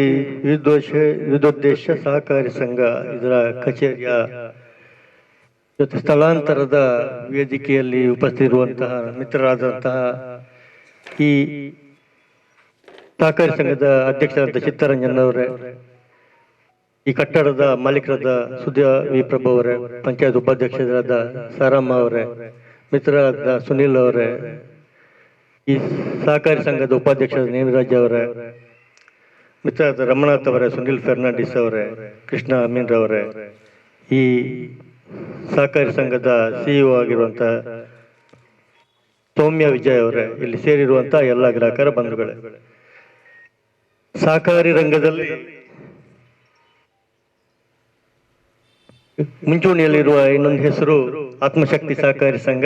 [SPEAKER 4] ವಿವಿಧೋದ್ದೇಶ ಸಹಕಾರಿ ಸಂಘ ಇದರ ಕಚೇರಿಯ ಜೊತೆ ಸ್ಥಳಾಂತರದ ವೇದಿಕೆಯಲ್ಲಿ ಉಪಸ್ಥಿತಿರುವಂತಹ ಮಿತ್ರರಾದಂತಹ ಈ ಸಹಕಾರಿ ಸಂಘದ ಅಧ್ಯಕ್ಷರಾದ ಚಿತ್ತರಂಜನ್ ಅವರೇ, ಈ ಕಟ್ಟಡದ ಮಾಲೀಕರಾದ ಸುದ್ಯ ವಿ ಪ್ರಭು ಅವರೇ, ಪಂಚಾಯತ್ ಉಪಾಧ್ಯಕ್ಷರಾದ ಸಾರಮ್ಮ ಅವರೇ, ಮಿತ್ರರಾದ ಸುನಿಲ್ ಅವರೇ, ಈ ಸಹಕಾರಿ ಸಂಘದ ಉಪಾಧ್ಯಕ್ಷರಾದ ನೇಮಿರಾಜ್ ಅವರೇ, ಮಿತ್ರರಾದ ರಮನಾಥ್ ಅವರೇ, ಸುನಿಲ್ ಫೆರ್ನಾಂಡಿಸ್ ಅವರೇ, ಕೃಷ್ಣ ಅಮೀನ್ ರವರೇ, ಈ ಸಹಕಾರಿ ಸಂಘದ ಸಿಇಒ ಆಗಿರುವಂತಹ ಸೌಮ್ಯ ವಿಜಯ್ ಅವರೇ, ಇಲ್ಲಿ ಸೇರಿರುವಂತಹ ಎಲ್ಲ ಗ್ರಾಹಕರ ಬಂಧುಗಳೇ, ಸಹಕಾರಿ ರಂಗದಲ್ಲಿ ಮುಂಚೂಣಿಯಲ್ಲಿರುವ ಇನ್ನೊಂದು ಹೆಸರು ಆತ್ಮಶಕ್ತಿ ಸಹಕಾರಿ ಸಂಘ.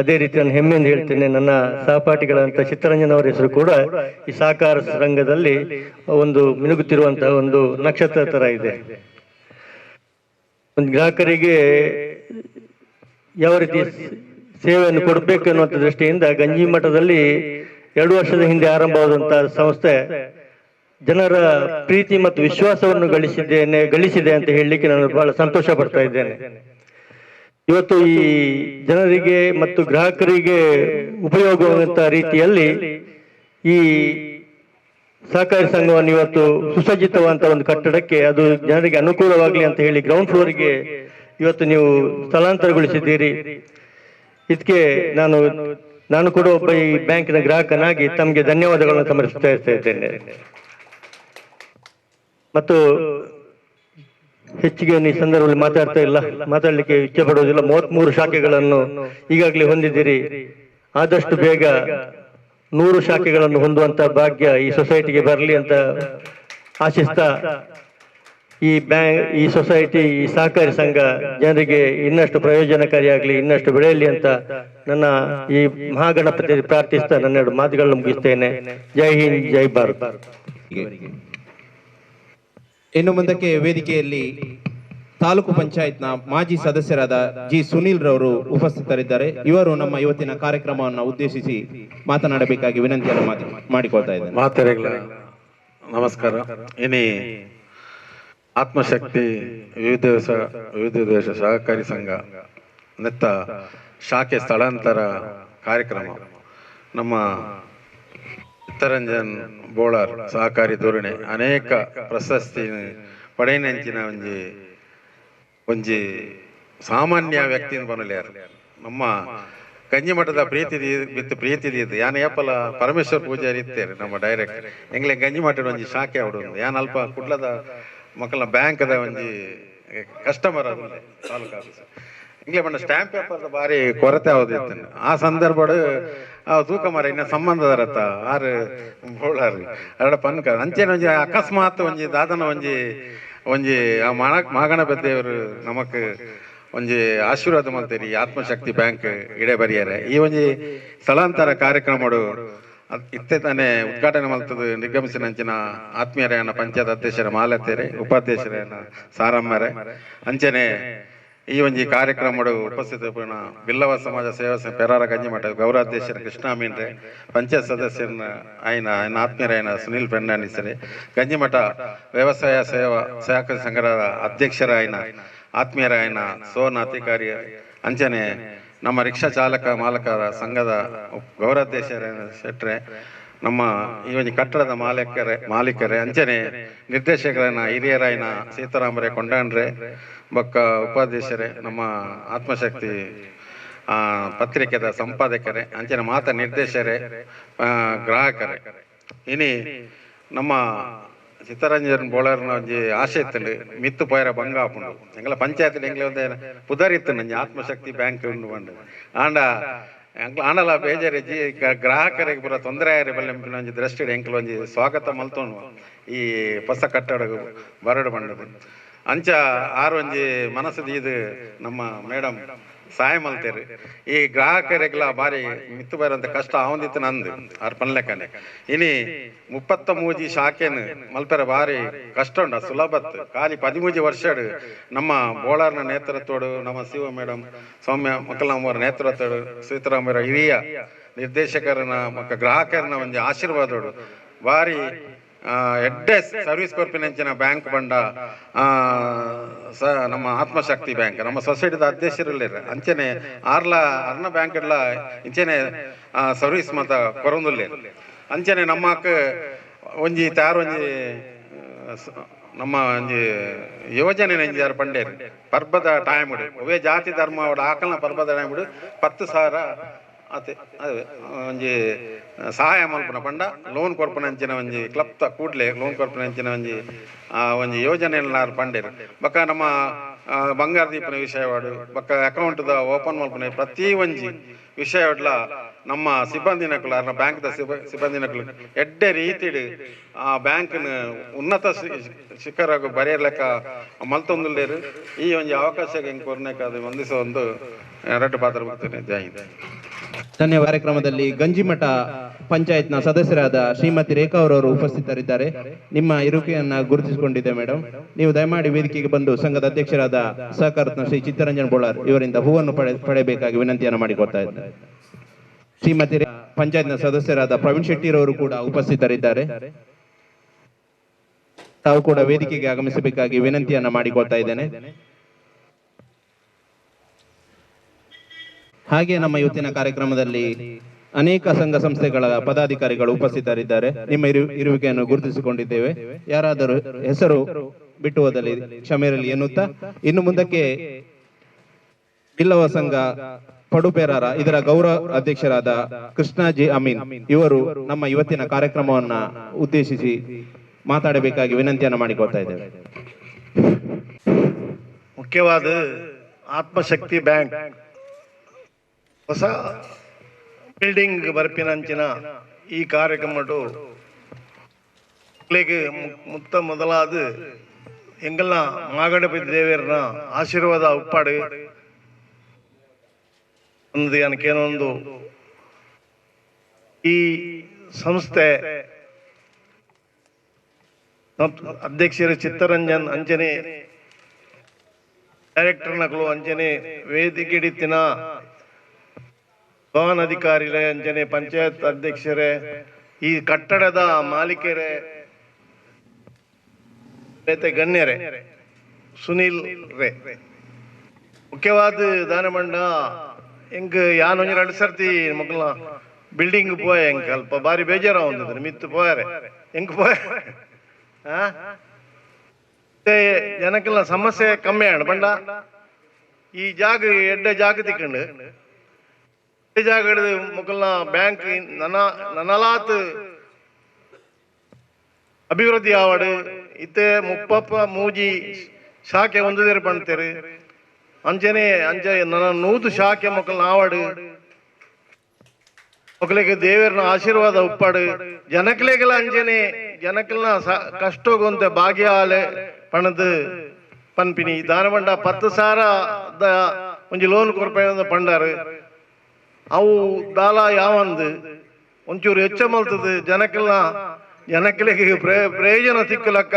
[SPEAKER 4] ಅದೇ ರೀತಿ ನಾನು ಹೆಮ್ಮೆಯಿಂದ ಹೇಳ್ತೇನೆ, ನನ್ನ ಸಹಪಾಠಿಗಳಂತ ಚಿತ್ತರಂಜನ್ ಅವರ ಹೆಸರು ಕೂಡ ಈ ಸಹಕಾರ ರಂಗದಲ್ಲಿ ಒಂದು ಮಿನುಗುತ್ತಿರುವಂತಹ ಒಂದು ನಕ್ಷತ್ರ ತರ ಇದೆ. ಒಂದು ಗ್ರಾಹಕರಿಗೆ ಯಾವ ರೀತಿ ಸೇವೆಯನ್ನು ಕೊಡಬೇಕು ಅನ್ನುವಂಥ ದೃಷ್ಟಿಯಿಂದ ಗಂಜಿ ಮಠದಲ್ಲಿ 2 ವರ್ಷದ ಹಿಂದೆ ಆರಂಭವಾದಂತಹ ಸಂಸ್ಥೆ ಜನರ ಪ್ರೀತಿ ಮತ್ತು ವಿಶ್ವಾಸವನ್ನು ಗಳಿಸಿದೆ ಅಂತ ಹೇಳಲಿಕ್ಕೆ ನಾನು ಬಹಳ ಸಂತೋಷ ಪಡ್ತಾ ಇದ್ದೇನೆ. ಇವತ್ತು ಈ ಜನರಿಗೆ ಮತ್ತು ಗ್ರಾಹಕರಿಗೆ ಉಪಯೋಗವಾಗುವಂತಹ ರೀತಿಯಲ್ಲಿ ಈ ಸಹಕಾರಿ ಸಂಘವನ್ನು ಇವತ್ತು ಸುಸಜ್ಜಿತವಾದಂತಹ ಒಂದು ಕಟ್ಟಡಕ್ಕೆ ಅದು ಜನರಿಗೆ ಅನುಕೂಲವಾಗಲಿ ಅಂತ ಹೇಳಿ ಗ್ರೌಂಡ್ ಫ್ಲೋರ್ಗೆ ಇವತ್ತು ನೀವು ಸ್ಥಳಾಂತರಗೊಳಿಸಿದ್ದೀರಿ. ಇದಕ್ಕೆ ನಾನು ಕೂಡ ಒಬ್ಬ ಈ ಬ್ಯಾಂಕಿನ ಗ್ರಾಹಕನಾಗಿ ತಮಗೆ ಧನ್ಯವಾದಗಳನ್ನು ಸಮರ್ಪಿಸ್ತಾ ಇದ್ದೇನೆ. ಮತ್ತು ಹೆಚ್ಚಿಗೆ ಈ ಸಂದರ್ಭದಲ್ಲಿ ಮಾತಾಡಲಿಕ್ಕೆ ಇಚ್ಛೆ ಪಡುವುದಿಲ್ಲ. 33 ಶಾಖೆಗಳನ್ನು ಈಗಾಗಲೇ ಹೊಂದಿದ್ದೀರಿ. ಆದಷ್ಟು ಬೇಗ 100 ಶಾಖೆಗಳನ್ನು ಹೊಂದುವಂತ ಭಾಗ್ಯ ಈ ಸೊಸೈಟಿಗೆ ಬರಲಿ ಅಂತ ಆಶಿಸ್ತಾ ಈ ಸೊಸೈಟಿ, ಈ ಸಹಕಾರಿ ಸಂಘ ಜನರಿಗೆ ಇನ್ನಷ್ಟು ಪ್ರಯೋಜನಕಾರಿಯಾಗಲಿ, ಇನ್ನಷ್ಟು ಬೆಳೆಯಲಿ ಅಂತ ನನ್ನ ಈ ಮಹಾಗಣಪತಿ ಪ್ರಾರ್ಥಿಸ್ತಾ ನನ್ನ 2 ಮಾತುಗಳನ್ನು ಮುಗಿಸ್ತೇನೆ. ಜೈ ಹಿಂದ್, ಜೈ ಭಾರತ್.
[SPEAKER 1] ಇನ್ನು ಮುಂದಕ್ಕೆ ವೇದಿಕೆಯಲ್ಲಿ ತಾಲೂಕು ಪಂಚಾಯತ್ನ ಮಾಜಿ ಸದಸ್ಯರಾದ ಜಿ ಸುನೀಲ್ ರವರು ಉಪಸ್ಥಿತರಿದ್ದಾರೆ. ಇವರು ನಮ್ಮ ಇವತ್ತಿನ ಕಾರ್ಯಕ್ರಮವನ್ನು ಉದ್ದೇಶಿಸಿ ಮಾತನಾಡಬೇಕಾಗಿ ವಿನಂತಿಯನ್ನು ಮಾಡಿಕೊಳ್ತಾ ಇದ್ದಾರೆ.
[SPEAKER 5] ನಮಸ್ಕಾರ. ಇನಿ ಆತ್ಮಶಕ್ತಿ ವಿವಿಧ ದೇಶ ಸಹಕಾರಿ ಸಂಘ ನೆತ್ತ ಶಾಖೆ ಸ್ಥಳಾಂತರ ಕಾರ್ಯಕ್ರಮ ನಮ್ಮ ಚಿತ್ತರಂಜನ್ ಬೋಳಾರ್ ಸಹಕಾರಿ ಧೋರಣೆ ಅನೇಕ ಪ್ರಶಸ್ತಿ ಪಡೆಯನಂಚಿನ ಒಂಜಿ ಸಾಮಾನ್ಯ ವ್ಯಕ್ತಿನ ಬನಲ್ಯಾರ ನಮ್ಮ ಗಂಜಿ ಮಠದ ಪ್ರೀತಿ ಯಾನ ಏಪಲ ಪರಮೇಶ್ವರ್ ಪೂಜಾರಿ ಇತ್ತೇರಿ ನಮ್ಮ ಡೈರೆಕ್ಟ್ ಎಂಗ್ಲೆ ಗಂಜಿ ಮಠದ ಒಂಜಿ ಶಾಖೆ ಅವಡು ಯಾನ್ ಅಲ್ಪ ಕುಡ್ಲದ ಮಕ್ಕಳ ಬ್ಯಾಂಕ್ದ ಒಂಜಿ ಕಸ್ಟಮರ್ ಅದು ತಾಲೂಕು ಆಫೀಸ್ ಇಂಗ್ಲೇ ಬಂದ ಸ್ಟ್ಯಾಂಪ್ ಪೇಪರ್ ಬಾರಿ ಕೊರತೆ ಆಗೋದಿತ್ತು. ಆ ಸಂದರ್ಭ ತೂಕ ಮರ ಇನ್ನ ಸಂಬಂಧದರತ್ತ ಆರು ಬೋಳಾರು ಎರಡ ಪನ್ಕ ಅಂಚೆನ ಒಂಜಿ ಅಕಸ್ಮಾತ್ ಒಂಜಿ ದಾದನ ಒಂಜಿ ಆ ಮಹಾಗಣಪತಿಯವರು ನಮಕ್ ಒಂಜಿ ಆಶೀರ್ವಾದ ಮಾಡ್ತೀರಿ ಆತ್ಮಶಕ್ತಿ ಬ್ಯಾಂಕ್ ಇಡೆ ಬರಿಯಾರೆ. ಈ ಒಂಜಿ ಸ್ಥಳಾಂತರ ಕಾರ್ಯಕ್ರಮಡು ಇತ್ತೆ ತಾನೇ ಉದ್ಘಾಟನೆ ಮಾಡ್ತದೆ ನಿರ್ಗಮಿಸಿನ ಅಂಚಿನ ಆತ್ಮೀಯರೇನ ಪಂಚಾಯತ್ ಅಧ್ಯಕ್ಷರ ಮಾಲತ್ತೇರೆ, ಉಪಾಧ್ಯಕ್ಷರೇನ ಸಾರಮ್ಮರೆ, ಅಂಚನೆ ಈ ಒಂಜಿ ಕಾರ್ಯಕ್ರಮಡು ಉಪಸ್ಥಿತ ಪೂರ್ಣ ಬಿಲ್ಲವ ಸಮಾಜ ಸೇವಾ ಪೆರಾರ ಗಂಜಿಮಠ ಗೌರವಾಧ್ಯಕ್ಷರು ಕೃಷ್ಣ ಮೀನ್ರೆ, ಪಂಚಾಯತ್ ಸದಸ್ಯನ ಆಯ್ನ ಆತ್ಮೀಯರಾಯನ ಸುನೀಲ್ ಫೆರ್ನಾಂಡಿಸರೆ, ಗಂಜಿಮಠ ವ್ಯವಸಾಯ ಸೇವಾ ಸಹಕಾರ ಸಂಘದ ಅಧ್ಯಕ್ಷರಾಯನ ಆತ್ಮೀಯರಾಯನ ಸೋನ ಅಧಿಕಾರಿ ಅಂಚನೆ ನಮ್ಮ ರಿಕ್ಷಾ ಚಾಲಕ ಮಾಲಕರ ಸಂಘದ ಗೌರವಾಧ್ಯಕ್ಷರಾಯನ ಶೆಟ್ರೆ, ನಮ್ಮ ಈ ಒಂದು ಕಟ್ಟಡದ ಮಾಲೀಕರೇ ಅಂಚನೆ ನಿರ್ದೇಶಕರಾಯನ ಹಿರಿಯರಾಯನ ಸೀತಾರಾಮರೇ ಕೊಂಡಾಂಡ್ರೆ ಬೊಕ್ಕ ಉಪಾಧ್ಯಕ್ಷರೇ, ನಮ್ಮ ಆತ್ಮಶಕ್ತಿ ಪತ್ರಿಕೆದ ಸಂಪಾದಕರೇ ಅಂಚನೆ ಮಾತ ನಿರ್ದೇಶಕರೇ, ಗ್ರಾಹಕರೇ, ಇನಿ ನಮ್ಮ ಚಿತ್ತರಂಜನ್ ಬೋಳರ್ನ ಒಂಜಿ ಆಶೆ ಇತ್ತಂಡು ಮಿತ್ತು ಪೋಯರ ಭಂಗ ಆಪುಂಡು ಎಂಗ್ಲ ಪಂಚಾಯತ್ ಎಂಗ್ಲ ಒಂದೇ ಪುದರಿತ್ತು ನಂಜಿ ಆತ್ಮಶಕ್ತಿ ಬ್ಯಾಂಕ್ ಉಂಡು ಬಂಡು ಆಂಡ ಆಂಡಲ ಬೇಜಾರಿಜ್ಜಿ ಗ್ರಾಹಕರಿಗೆ ಪೂರ ತೊಂದರೆ ಆಯ್ರಿ ಬಲ್ಲೆ ಒಂಜಿ ದೃಷ್ಟಿ ಎಂಕ್ಲ ಒಂಜಿ ಸ್ವಾಗತ ಮಲ್ತೋಣು ಈ ಹೊಸ ಕಟ್ಟಡ ಬರಡು ಬಂಡದು ಅಂಚ ಆರು ಒಂಜಿ ಮನಸ್ಸು ಇದು ನಮ್ಮ ಮೇಡಮ್ ಸಹಾಯ ಮಲ್ತೇರು ಈ ಗ್ರಾಹಕರಿಗೆಲ್ಲ ಬಾರಿ ಮಿತ್ತು ಬರಂತ ಕಷ್ಟ ಆವಂದಿತ್ತು ನಂದು ಆರು ಪನ್ಲೆಕ್ಕನೆ ಇನಿ 33 ಶಾಖೆನು ಮಲ್ಪೆರ ಬಾರಿ ಕಷ್ಟ ಉಂಡ ಸುಲಭತ್ ಖಾಲಿ 13 ವರ್ಷ ನಮ್ಮ ಬೋಳಾರ್ನ ನೇತೃತ್ವಡು ನಮ್ಮ ಶಿವ ಮೇಡಮ್ ಸೌಮ್ಯ ಮಕ್ಕಳಮ್ಮರ ನೇತೃತ್ವಡು ಸೀತಾರಾಮರ ಹಿರಿಯ ನಿರ್ದೇಶಕರನ ಮಕ್ಕ ಗ್ರಾಹಕರನ ಒಂದು ಆಶೀರ್ವಾದೋಡು ಬಾರಿ ಎಡ್ಡೆ ಸರ್ವಿಸ್ ಕೊರ್ಪಿನಂಚಿನ ಬ್ಯಾಂಕ್ ಬಂಡ ನಮ್ಮ ಆತ್ಮಶಕ್ತಿ ಬ್ಯಾಂಕ್ ನಮ್ಮ ಸೊಸೈಟಿದ ಅಧ್ಯಕ್ಷರಲ್ಲಿರ ಅಂಚನೆ ಅರ್ನ ಬ್ಯಾಂಕ್ ಎಲ್ಲ ಇಂಚನೆ ಸರ್ವಿಸ್ ಮತ ಕೊರೊಂದುಲ್ಲೆ ಅಂಚನೆ ನಮ್ಮಕ್ಕ ಒಂಜಿ ತಾರೊಂಜಿ ನಮ್ಮ ಒಂಜಿ ಯೋಜನೆ ನಂಜಿ ಯಾರು ಪಂಡೇರು ಪರ್ಬದ ಟೈಮ್ಡು ಒವೇ ಜಾತಿ ಧರ್ಮ ಆಕಲ್ನ ಪರ್ಬದ ಟೈಮ್ಡು 10,000 ಅದೇ ಅದೇ ಒಂಜಿ ಸಹಾಯ ಮಲ್ಪನ ಪಂಡ ಲೋನ್ ಕೊರ್ಪನಂಚಿನ ಒಂಜಿ ಕ್ಲಬ್ತ ಕೂಡ್ಲೆ ಲೋನ್ ಕೊರ್ಪನಂಚಿನ ಒಂಜಿ ಯೋಜನೆ ಪಂಡೇರು ಬಕ್ಕ ನಮ್ಮ ಬಂಗಾರ ದೀಪನ ವಿಷಯವಾಡು ಬಕ್ಕ ಅಕೌಂಟ್ದ ಓಪನ್ ಮಲ್ಪನೆ ಪ್ರತಿ ಒಂಜಿ ವಿಷಯಡ್ಲ ನಮ್ಮ ಸಿಬ್ಬಂದಿನಕುಲು ಅರ್ನ ಬ್ಯಾಂಕ್ದ ಸಿಬ್ಬಂದಿನಕುಲು ಎಡ್ಡೆ ರೀತಿಡ್ ಆ ಬ್ಯಾಂಕ್ನ ಉನ್ನತ ಶಿಖರಗು ಬರೆಯಲೆಕ್ಕ ಮಲ್ತೊಂದುಲ್ಲೇರು ಈ ಒಂಜಿ ಅವಕಾಶಕ್ಕೆ ಹೆಂಗೆ ಕೊರ್ನೇಕಾದ ಒಂದಿಸ ಒಂದು ಎರಡು ಪಾತ್ರ ಬರ್ತೇನೆ. ಜೈ ಹಿಂದ್.
[SPEAKER 1] ಧನ್ಯವಾದ. ಕಾರ್ಯಕ್ರಮದಲ್ಲಿ ಗಂಜಿಮಠ ಪಂಚಾಯತ್ನ ಸದಸ್ಯರಾದ ಶ್ರೀಮತಿ ರೇಖಾ ಅವರವರು ಉಪಸ್ಥಿತರಿದ್ದಾರೆ. ನಿಮ್ಮ ಇರುವಿಕೆಯನ್ನ ಗುರುತಿಸಿಕೊಂಡಿದೆ ಮೇಡಮ್. ನೀವು ದಯಮಾಡಿ ವೇದಿಕೆಗೆ ಬಂದು ಸಂಘದ ಅಧ್ಯಕ್ಷರಾದ ಸಹಕಾರತ್ನ ಶ್ರೀ ಚಿತ್ತರಂಜನ್ ಬೋಳಾರ್ ಇವರಿಂದ ಹೂವನ್ನು ಪಡೆಯಬೇಕಾಗಿ ವಿನಂತಿಯನ್ನು ಮಾಡಿಕೊಳ್ತಾ ಇದ್ದಾರೆ. ಶ್ರೀಮತಿ ಪಂಚಾಯತ್ನ ಸದಸ್ಯರಾದ ಪ್ರವೀಣ್ ಶೆಟ್ಟಿರವರು ಕೂಡ ಉಪಸ್ಥಿತರಿದ್ದಾರೆ. ತಾವು ಕೂಡ ವೇದಿಕೆಗೆ ಆಗಮಿಸಬೇಕಾಗಿ ವಿನಂತಿಯನ್ನ ಮಾಡಿಕೊಳ್ತಾ ಇದ್ದೇನೆ. ಹಾಗೆ ನಮ್ಮ ಇವತ್ತಿನ ಕಾರ್ಯಕ್ರಮದಲ್ಲಿ ಅನೇಕ ಸಂಘ ಸಂಸ್ಥೆಗಳ ಪದಾಧಿಕಾರಿಗಳು ಉಪಸ್ಥಿತರಿದ್ದಾರೆ. ನಿಮ್ಮ ಇರುವಿಕೆಯನ್ನು ಗುರುತಿಸಿಕೊಂಡಿದ್ದೇವೆ. ಯಾರಾದರೂ ಹೆಸರು ಬಿಟ್ಟು ಹೋದಲ್ಲಿ ಕ್ಷಮೆಯಿರಲಿ ಎನ್ನುತ್ತಾ ಇನ್ನು ಮುಂದಕ್ಕೆ ಬಿಲ್ಲವ ಸಂಘ ಪಡುಪೇರಾರ ಇದರ ಗೌರವ ಅಧ್ಯಕ್ಷರಾದ ಕೃಷ್ಣಾಜಿ ಅಮೀನ್ ಇವರು ನಮ್ಮ ಇವತ್ತಿನ ಕಾರ್ಯಕ್ರಮವನ್ನ ಉದ್ದೇಶಿಸಿ ಮಾತಾಡಬೇಕಾಗಿ ವಿನಂತಿಯನ್ನು ಮಾಡಿಕೊಳ್ತಾ ಇದ್ದೇವೆ.
[SPEAKER 6] ಮುಖ್ಯವಾದ ಆತ್ಮಶಕ್ತಿ ಬ್ಯಾಂಕ್ ಹೊಸ ಬಿಲ್ಡಿಂಗ್ ಬರ್ಪಿನಂಚಿನ ಈ ಕಾರ್ಯಕ್ರಮಡು ಮೊದಲಾದ ಎಂಗಲ್ಲ ಮಾಗಡಪತಿ ದೇವರನ ಆಶೀರ್ವಾದ ಉಪ್ಪಾಡು ಒಂದು ಏನಕ್ಕೇನೊಂದು ಈ ಸಂಸ್ಥೆ ಅಧ್ಯಕ್ಷರು ಚಿತ್ತರಂಜನ್ ಅಂಚನೆ ಡೈರೆಕ್ಟರ್ ನಕಲು ಅಂಚನೆ ವೇದಿಕೆ ಭವನ ಅಧಿಕಾರಿಗಳೇ ಅಂಚನೆ ಪಂಚಾಯತ್ ಅಧ್ಯಕ್ಷರೇ ಈ ಕಟ್ಟಡದ ಮಾಲೀಕರೇ ಗಣ್ಯರೇ ಸುನೀಲ್ ರೇ ಮುಖ್ಯವಾದ ದಾನಮಂಡ ಹೆಂಗ್ ಯಾನ್ ಒಂಜಿ 2 ಸರ್ತಿ ಮಕ್ಕಳ ಬಿಲ್ಡಿಂಗ್ ಪೋಯ ಹೆಂಗ್ ಸ್ವಲ್ಪ ಬಾರಿ ಬೇಜಾರ ಒಂದಿದ್ರು ಮಿತ್ತು ಪೋಯಾರೆ ಹೆಂಗ್ ಪೋಯ ಜನಕ್ಕೆಲ್ಲ ಸಮಸ್ಯೆ ಕಮ್ಮಿ ಆಣ ಬಂಡ ಈ ಜಾಗ ಎಡ್ಡೆ ಜಾಗ ತಿಕ್ಕಂಡು ಜಾಗ ಹಿಡಿದು ಮಕ್ಕಳ ಬ್ಯಾಂಕ್ ನನಲಾತ್ ಅಭಿವೃದ್ಧಿ ಆವಾಡು ಇತ್ತೆ 33 ಶಾಖೆ ಒಂದೇ ಪಣ್ತೇರು ಅಂಚನೆ ನನ್ನ 100 ಶಾಖೆ ಮಕ್ಕಳನ್ನ ಆವಾಡು ಮಕ್ಕಳಿಗೆ ದೇವರನ ಆಶೀರ್ವಾದ ಉಪ್ಪಾಡು ಜನಕ್ಲೆಗೆಲ್ಲ ಅಂಜನೆ ಜನಕ್ಕೆಲ್ಲ ಕಷ್ಟೋಗಂತ ಭಾಗ್ಯಾಲೆ ಪಣದು ಪನ್ಪಿನಿ ದಾನಮಂಡ 10,000 ಒಂಜಿ ಲೋನ್ ಕೊರ್ಪ ಪಂಡಾರು ಅವು ದಾಲ ಯಾವಂದು ಒಂಚೂರು ಹೆಚ್ಚ ಮಲ್ತದ ಜನಕ್ಲೆಗೆ ಪ್ರಯೋಜನ ತಿಕ್ಕಲಕ್ಕ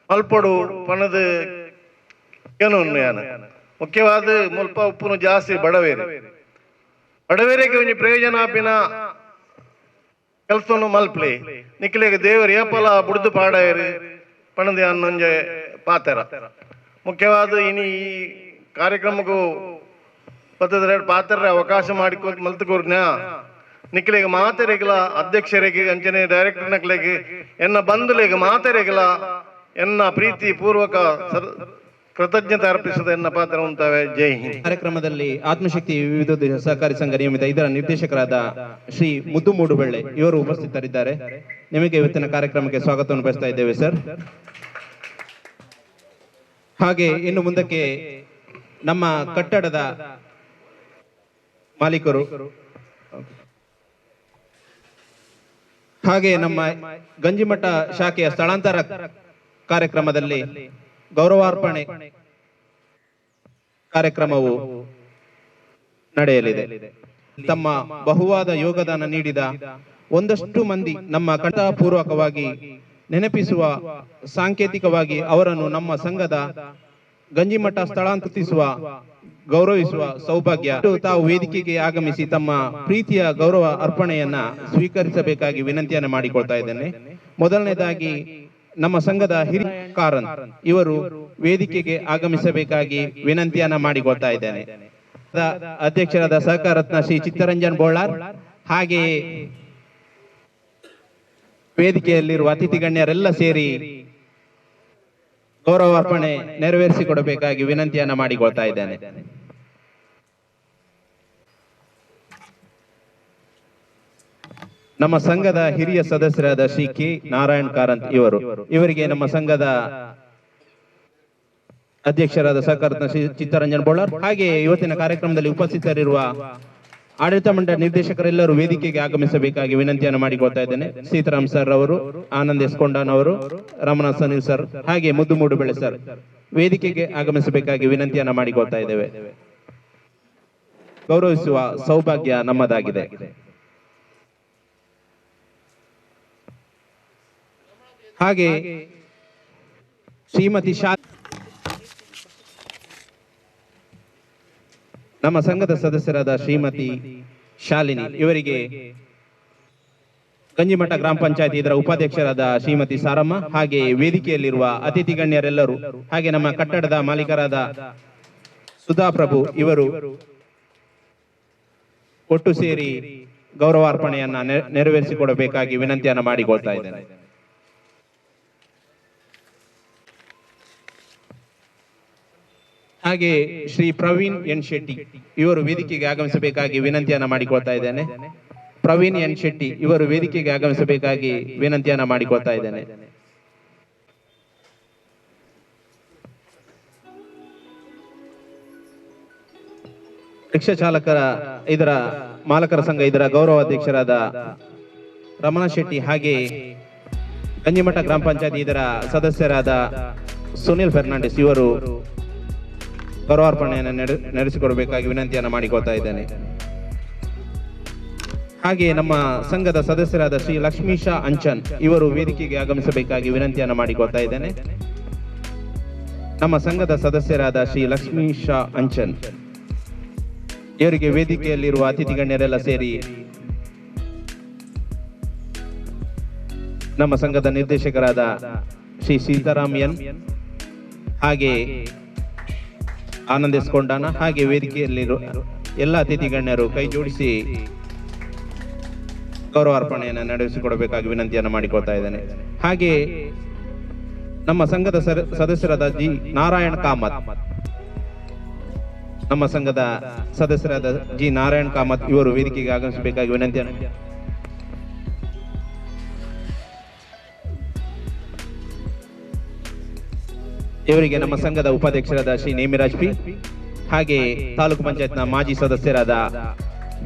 [SPEAKER 6] ಮಲ್ಪಡು ಪಣದು ಏನು ಯಾನ ಮುಖ್ಯವಾದ ಮುಲ್ಪ ಉಪ್ಪುನು ಜಾಸ್ತಿ ಬಡವೇರಿಗೆ ಒಂಜಿ ಪ್ರಯೋಜನ ಆಪಿನ ಕೆಲಸವನ್ನು ಮಲ್ಪಲಿ ನಿಕ್ಲಿಗೆ ದೇವರು ಏಪಲ ಬುಡ್ದು ಪಾಡಾಯರು ಪಣದೆ ಅನ್ನೊಂಜೆ ಪಾತೆರ ಮುಖ್ಯವಾದ ಇನಿ ಈ ಕಾರ್ಯಕ್ರಮಕ್ಕೂ ಪತ್ತದ ಪಾತ್ರ ಅವಕಾಶ ಮಾಡಿಕೊ ಮಲ್ತುಕೋರ್ನ ನಿಕ್ಲಿಗೆ ಮಾತೆರೆಗಲ ಅಧ್ಯಕ್ಷರಿಗೆ ಅಂಚನೆ ಡೈರೆಕ್ಟರ್ ನಕ್ಲೆಗೆ ಎನ್ನ ಬಂಧುಲೆಗೆ ಮಾತೆರೆಗಲ ಎನ್ನ ಪ್ರೀತಿ ಪೂರ್ವಕ ಕೃತಜ್ಞತೆ ಅರ್ಪಿಸದ ಎನ್ನ ಪಾತ್ರ ಉಂಟವೆ. ಜೈ ಹಿಂದ್.
[SPEAKER 1] ಕಾರ್ಯಕ್ರಮದಲ್ಲಿ ಆತ್ಮಶಕ್ತಿ ವಿವಿಧ ಸಹಕಾರಿ ಸಂಘ ನಿಯಮಿತ ಇದರ ನಿರ್ದೇಶಕರಾದ ಶ್ರೀ ಮುದ್ದು ಮೂಡುಬೆಳ್ಳೆ ಇವರು ಉಪಸ್ಥಿತರಿದ್ದಾರೆ. ನಿಮಗೆ ಇವತ್ತಿನ ಕಾರ್ಯಕ್ರಮಕ್ಕೆ ಸ್ವಾಗತವನ್ನು ಬಯಸ್ತಾ ಇದ್ದೇವೆ ಸರ್. ಹಾಗೆ ಇನ್ನು ಮುಂದಕ್ಕೆ ನಮ್ಮ ಕಟ್ಟಡದ ಮಾಲೀಕರು ಹಾಗೆ ನಮ್ಮ ಗಂಜಿಮಠ ಶಾಖೆಯ ಸ್ಥಳಾಂತರ ಕಾರ್ಯಕ್ರಮದಲ್ಲಿ ಗೌರವಾರ್ಪಣೆ ಕಾರ್ಯಕ್ರಮವು ನಡೆಯಲಿದೆ. ತಮ್ಮ ಬಹುವಾದ ಯೋಗದಾನ ನೀಡಿದ ಒಂದಷ್ಟು ಮಂದಿ ನಮ್ಮ ಕಟಾಪೂರ್ವಕವಾಗಿ ನೆನಪಿಸುವ ಸಾಂಕೇತಿಕವಾಗಿ ಅವರನ್ನು ನಮ್ಮ ಸಂಘದ ಗಂಜಿಮಠ ಸ್ಥಳಾಂತರಿಸುವ ಗೌರವಿಸುವ ಸೌಭಾಗ್ಯ ತಾವು ವೇದಿಕೆಗೆ ಆಗಮಿಸಿ ತಮ್ಮ ಪ್ರೀತಿಯ ಗೌರವ ಅರ್ಪಣೆಯನ್ನ ಸ್ವೀಕರಿಸಬೇಕಾಗಿ ವಿನಂತಿಯನ್ನು ಮಾಡಿಕೊಳ್ತಾ ಇದ್ದೇನೆ. ಮೊದಲನೇದಾಗಿ ನಮ್ಮ ಸಂಘದ ಹಿರಿಯ ಕಾರಂತ್ ಇವರು ವೇದಿಕೆಗೆ ಆಗಮಿಸಬೇಕಾಗಿ ವಿನಂತಿಯನ್ನ ಮಾಡಿಕೊಳ್ತಾ ಇದ್ದೇನೆ. ಅಧ್ಯಕ್ಷರಾದ ಸಹಕಾರತ್ನ ಶ್ರೀ ಚಿತ್ತರಂಜನ್ ಬೋಳಾರ್ ಹಾಗೆಯೇ ವೇದಿಕೆಯಲ್ಲಿರುವ ಅತಿಥಿ ಗಣ್ಯರೆಲ್ಲ ಸೇರಿ ಗೌರವಾರ್ಪಣೆ ನೆರವೇರಿಸಿಕೊಡಬೇಕಾಗಿ ವಿನಂತಿಯನ್ನ ಮಾಡಿಕೊಳ್ತಾ ಇದ್ದೇನೆ. ನಮ್ಮ ಸಂಘದ ಹಿರಿಯ ಸದಸ್ಯರಾದ ಶ್ರೀ ಕೆ ನಾರಾಯಣ್ ಕಾರಂತ್ ಇವರಿಗೆ ನಮ್ಮ ಸಂಘದ ಅಧ್ಯಕ್ಷರಾದ ಸಹಕಾರತ್ನ ಶ್ರೀ ಚಿತ್ತರಂಜನ್ ಬೋಳಾರ್ ಹಾಗೆ ಇವತ್ತಿನ ಕಾರ್ಯಕ್ರಮದಲ್ಲಿ ಉಪಸ್ಥಿತರಿರುವ ಆಡಳಿತ ಮಂಡಳ ನಿರ್ದೇಶಕರೆಲ್ಲರೂ ವೇದಿಕೆಗೆ ಆಗಮಿಸಬೇಕಾಗಿ ವಿನಂತಿಯನ್ನು ಮಾಡಿಕೊಳ್ತಾ ಇದ್ದೇನೆ. ಸೀತಾರಾಮ್ ಸರ್ ಅವರು, ಆನಂದ್ ಎಸ್ಕೊಂಡಾನ್ ಅವರು, ರಮನಾಥ್ ಸುನಿಲ್ ಸರ್ ಹಾಗೆ ಮುದ್ದು ಮೂಡುಬೆಳೆ ಸರ್ ವೇದಿಕೆಗೆ ಆಗಮಿಸಬೇಕಾಗಿ ವಿನಂತಿಯನ್ನ ಮಾಡಿಕೊಳ್ತಾ ಇದ್ದೇವೆ. ಗೌರವಿಸುವ ಸೌಭಾಗ್ಯ ನಮ್ಮದಾಗಿದೆ. ಹಾಗೆ ಶ್ರೀಮತಿ ನಮ್ಮ ಸಂಘದ ಸದಸ್ಯರಾದ ಶ್ರೀಮತಿ ಶಾಲಿನಿ ಇವರಿಗೆ ಗಂಜಿಮಠ ಗ್ರಾಮ ಪಂಚಾಯತಿ ಇದರ ಉಪಾಧ್ಯಕ್ಷರಾದ ಶ್ರೀಮತಿ ಸಾರಮ್ಮ ಹಾಗೆ ವೇದಿಕೆಯಲ್ಲಿರುವ ಅತಿಥಿ ಗಣ್ಯರೆಲ್ಲರೂ ಹಾಗೆ ನಮ್ಮ ಕಟ್ಟಡದ ಮಾಲೀಕರಾದ ಸುಧಾ ಪ್ರಭು ಇವರು ಒಟ್ಟು ಸೇರಿ ಗೌರವಾರ್ಪಣೆಯನ್ನ ನೆರವೇರಿಸಿಕೊಡಬೇಕಾಗಿ ವಿನಂತಿಯನ್ನ ಮಾಡಿಕೊಳ್ತಾ ಇದ್ದೇನೆ. ಹಾಗೆ ಶ್ರೀ ಪ್ರವೀಣ್ ಎನ್ ಶೆಟ್ಟಿ ಇವರು ವೇದಿಕೆಗೆ ಆಗಮಿಸಬೇಕಾಗಿ ವಿನಂತಿಯನ್ನ ಮಾಡಿಕೊಳ್ತಾ ಇದ್ದೇನೆ. ಪ್ರವೀಣ್ ಎನ್ ಶೆಟ್ಟಿ ಇವರು ವೇದಿಕೆಗೆ ಆಗಮಿಸಬೇಕಾಗಿ ವಿನಂತಿಯನ್ನ ಮಾಡಿಕೊಳ್ತಾ ಇದ್ದೇನೆ. ರಿಕ್ಷಾ ಚಾಲಕರ ಇದರ ಮಾಲಕರ ಸಂಘ ಇದರ ಗೌರವ ಅಧ್ಯಕ್ಷರಾದ ರಮಣ ಶೆಟ್ಟಿ ಹಾಗೆ ಗಂಜಿಮಠ ಗ್ರಾಮ ಪಂಚಾಯತಿ ಇದರ ಸದಸ್ಯರಾದ ಸುನಿಲ್ ಫೆರ್ನಾಂಡಿಸ್ ಇವರು ಗೌರವಾರ್ಪಣೆಯನ್ನು ನಡೆಸಿಕೊಡಬೇಕಾಗಿ ವಿನಂತಿಯನ್ನು ಮಾಡಿಕೊಳ್ತಾ ಇದ್ದೇನೆ. ಹಾಗೆ ನಮ್ಮ ಸಂಘದ ಸದಸ್ಯರಾದ ಶ್ರೀ ಲಕ್ಷ್ಮೀಶ ಅಂಚನ್ ಇವರು ವೇದಿಕೆಗೆ ಆಗಮಿಸಬೇಕಾಗಿ ವಿನಂತಿಯನ್ನು ಮಾಡಿಕೊಳ್ತಾ ಇದ್ದೇನೆ. ನಮ್ಮ ಸಂಘದ ಸದಸ್ಯರಾದ ಶ್ರೀ ಲಕ್ಷ್ಮೀಶ ಅಂಚನ್ ಇವರಿಗೆ ವೇದಿಕೆಯಲ್ಲಿರುವ ಅತಿಥಿ ಗಣ್ಯರೆಲ್ಲ ಸೇರಿ ನಮ್ಮ ಸಂಘದ ನಿರ್ದೇಶಕರಾದ ಶ್ರೀ ಸೀತಾರಾಮ್ ಎನ್ ಹಾಗೆ ಆನಂದ್ ಎಸ್ಕೊಂಡಾನ ಹಾಗೆ ವೇದಿಕೆಯಲ್ಲಿರುವ ಎಲ್ಲ ಅತಿಥಿ ಗಣ್ಯರು ಕೈ ಜೋಡಿಸಿ ಗೌರವಾರ್ಪಣೆಯನ್ನು ನಡೆಸಿಕೊಡಬೇಕಾಗಿ ವಿನಂತಿಯನ್ನು ಮಾಡಿಕೊಳ್ತಾ ಇದ್ದೇನೆ. ಹಾಗೆ ನಮ್ಮ ಸಂಘದ ಸದಸ್ಯರಾದ ಜಿ ನಾರಾಯಣ್ ಕಾಮತ್ ನಮ್ಮ ಸಂಘದ ಸದಸ್ಯರಾದ ಜಿ ನಾರಾಯಣ್ ಕಾಮತ್ ಇವರು ವೇದಿಕೆಗೆ ಆಗಮಿಸಬೇಕಾಗಿ ವಿನಂತಿಯನ್ನು ಇವರಿಗೆ ನಮ್ಮ ಸಂಘದ ಉಪಾಧ್ಯಕ್ಷರಾದ ಶ್ರೀ ನೇಮಿರಾಜ್ ಪಿ ಹಾಗೆ ತಾಲೂಕು ಪಂಚಾಯತ್ನ ಮಾಜಿ ಸದಸ್ಯರಾದ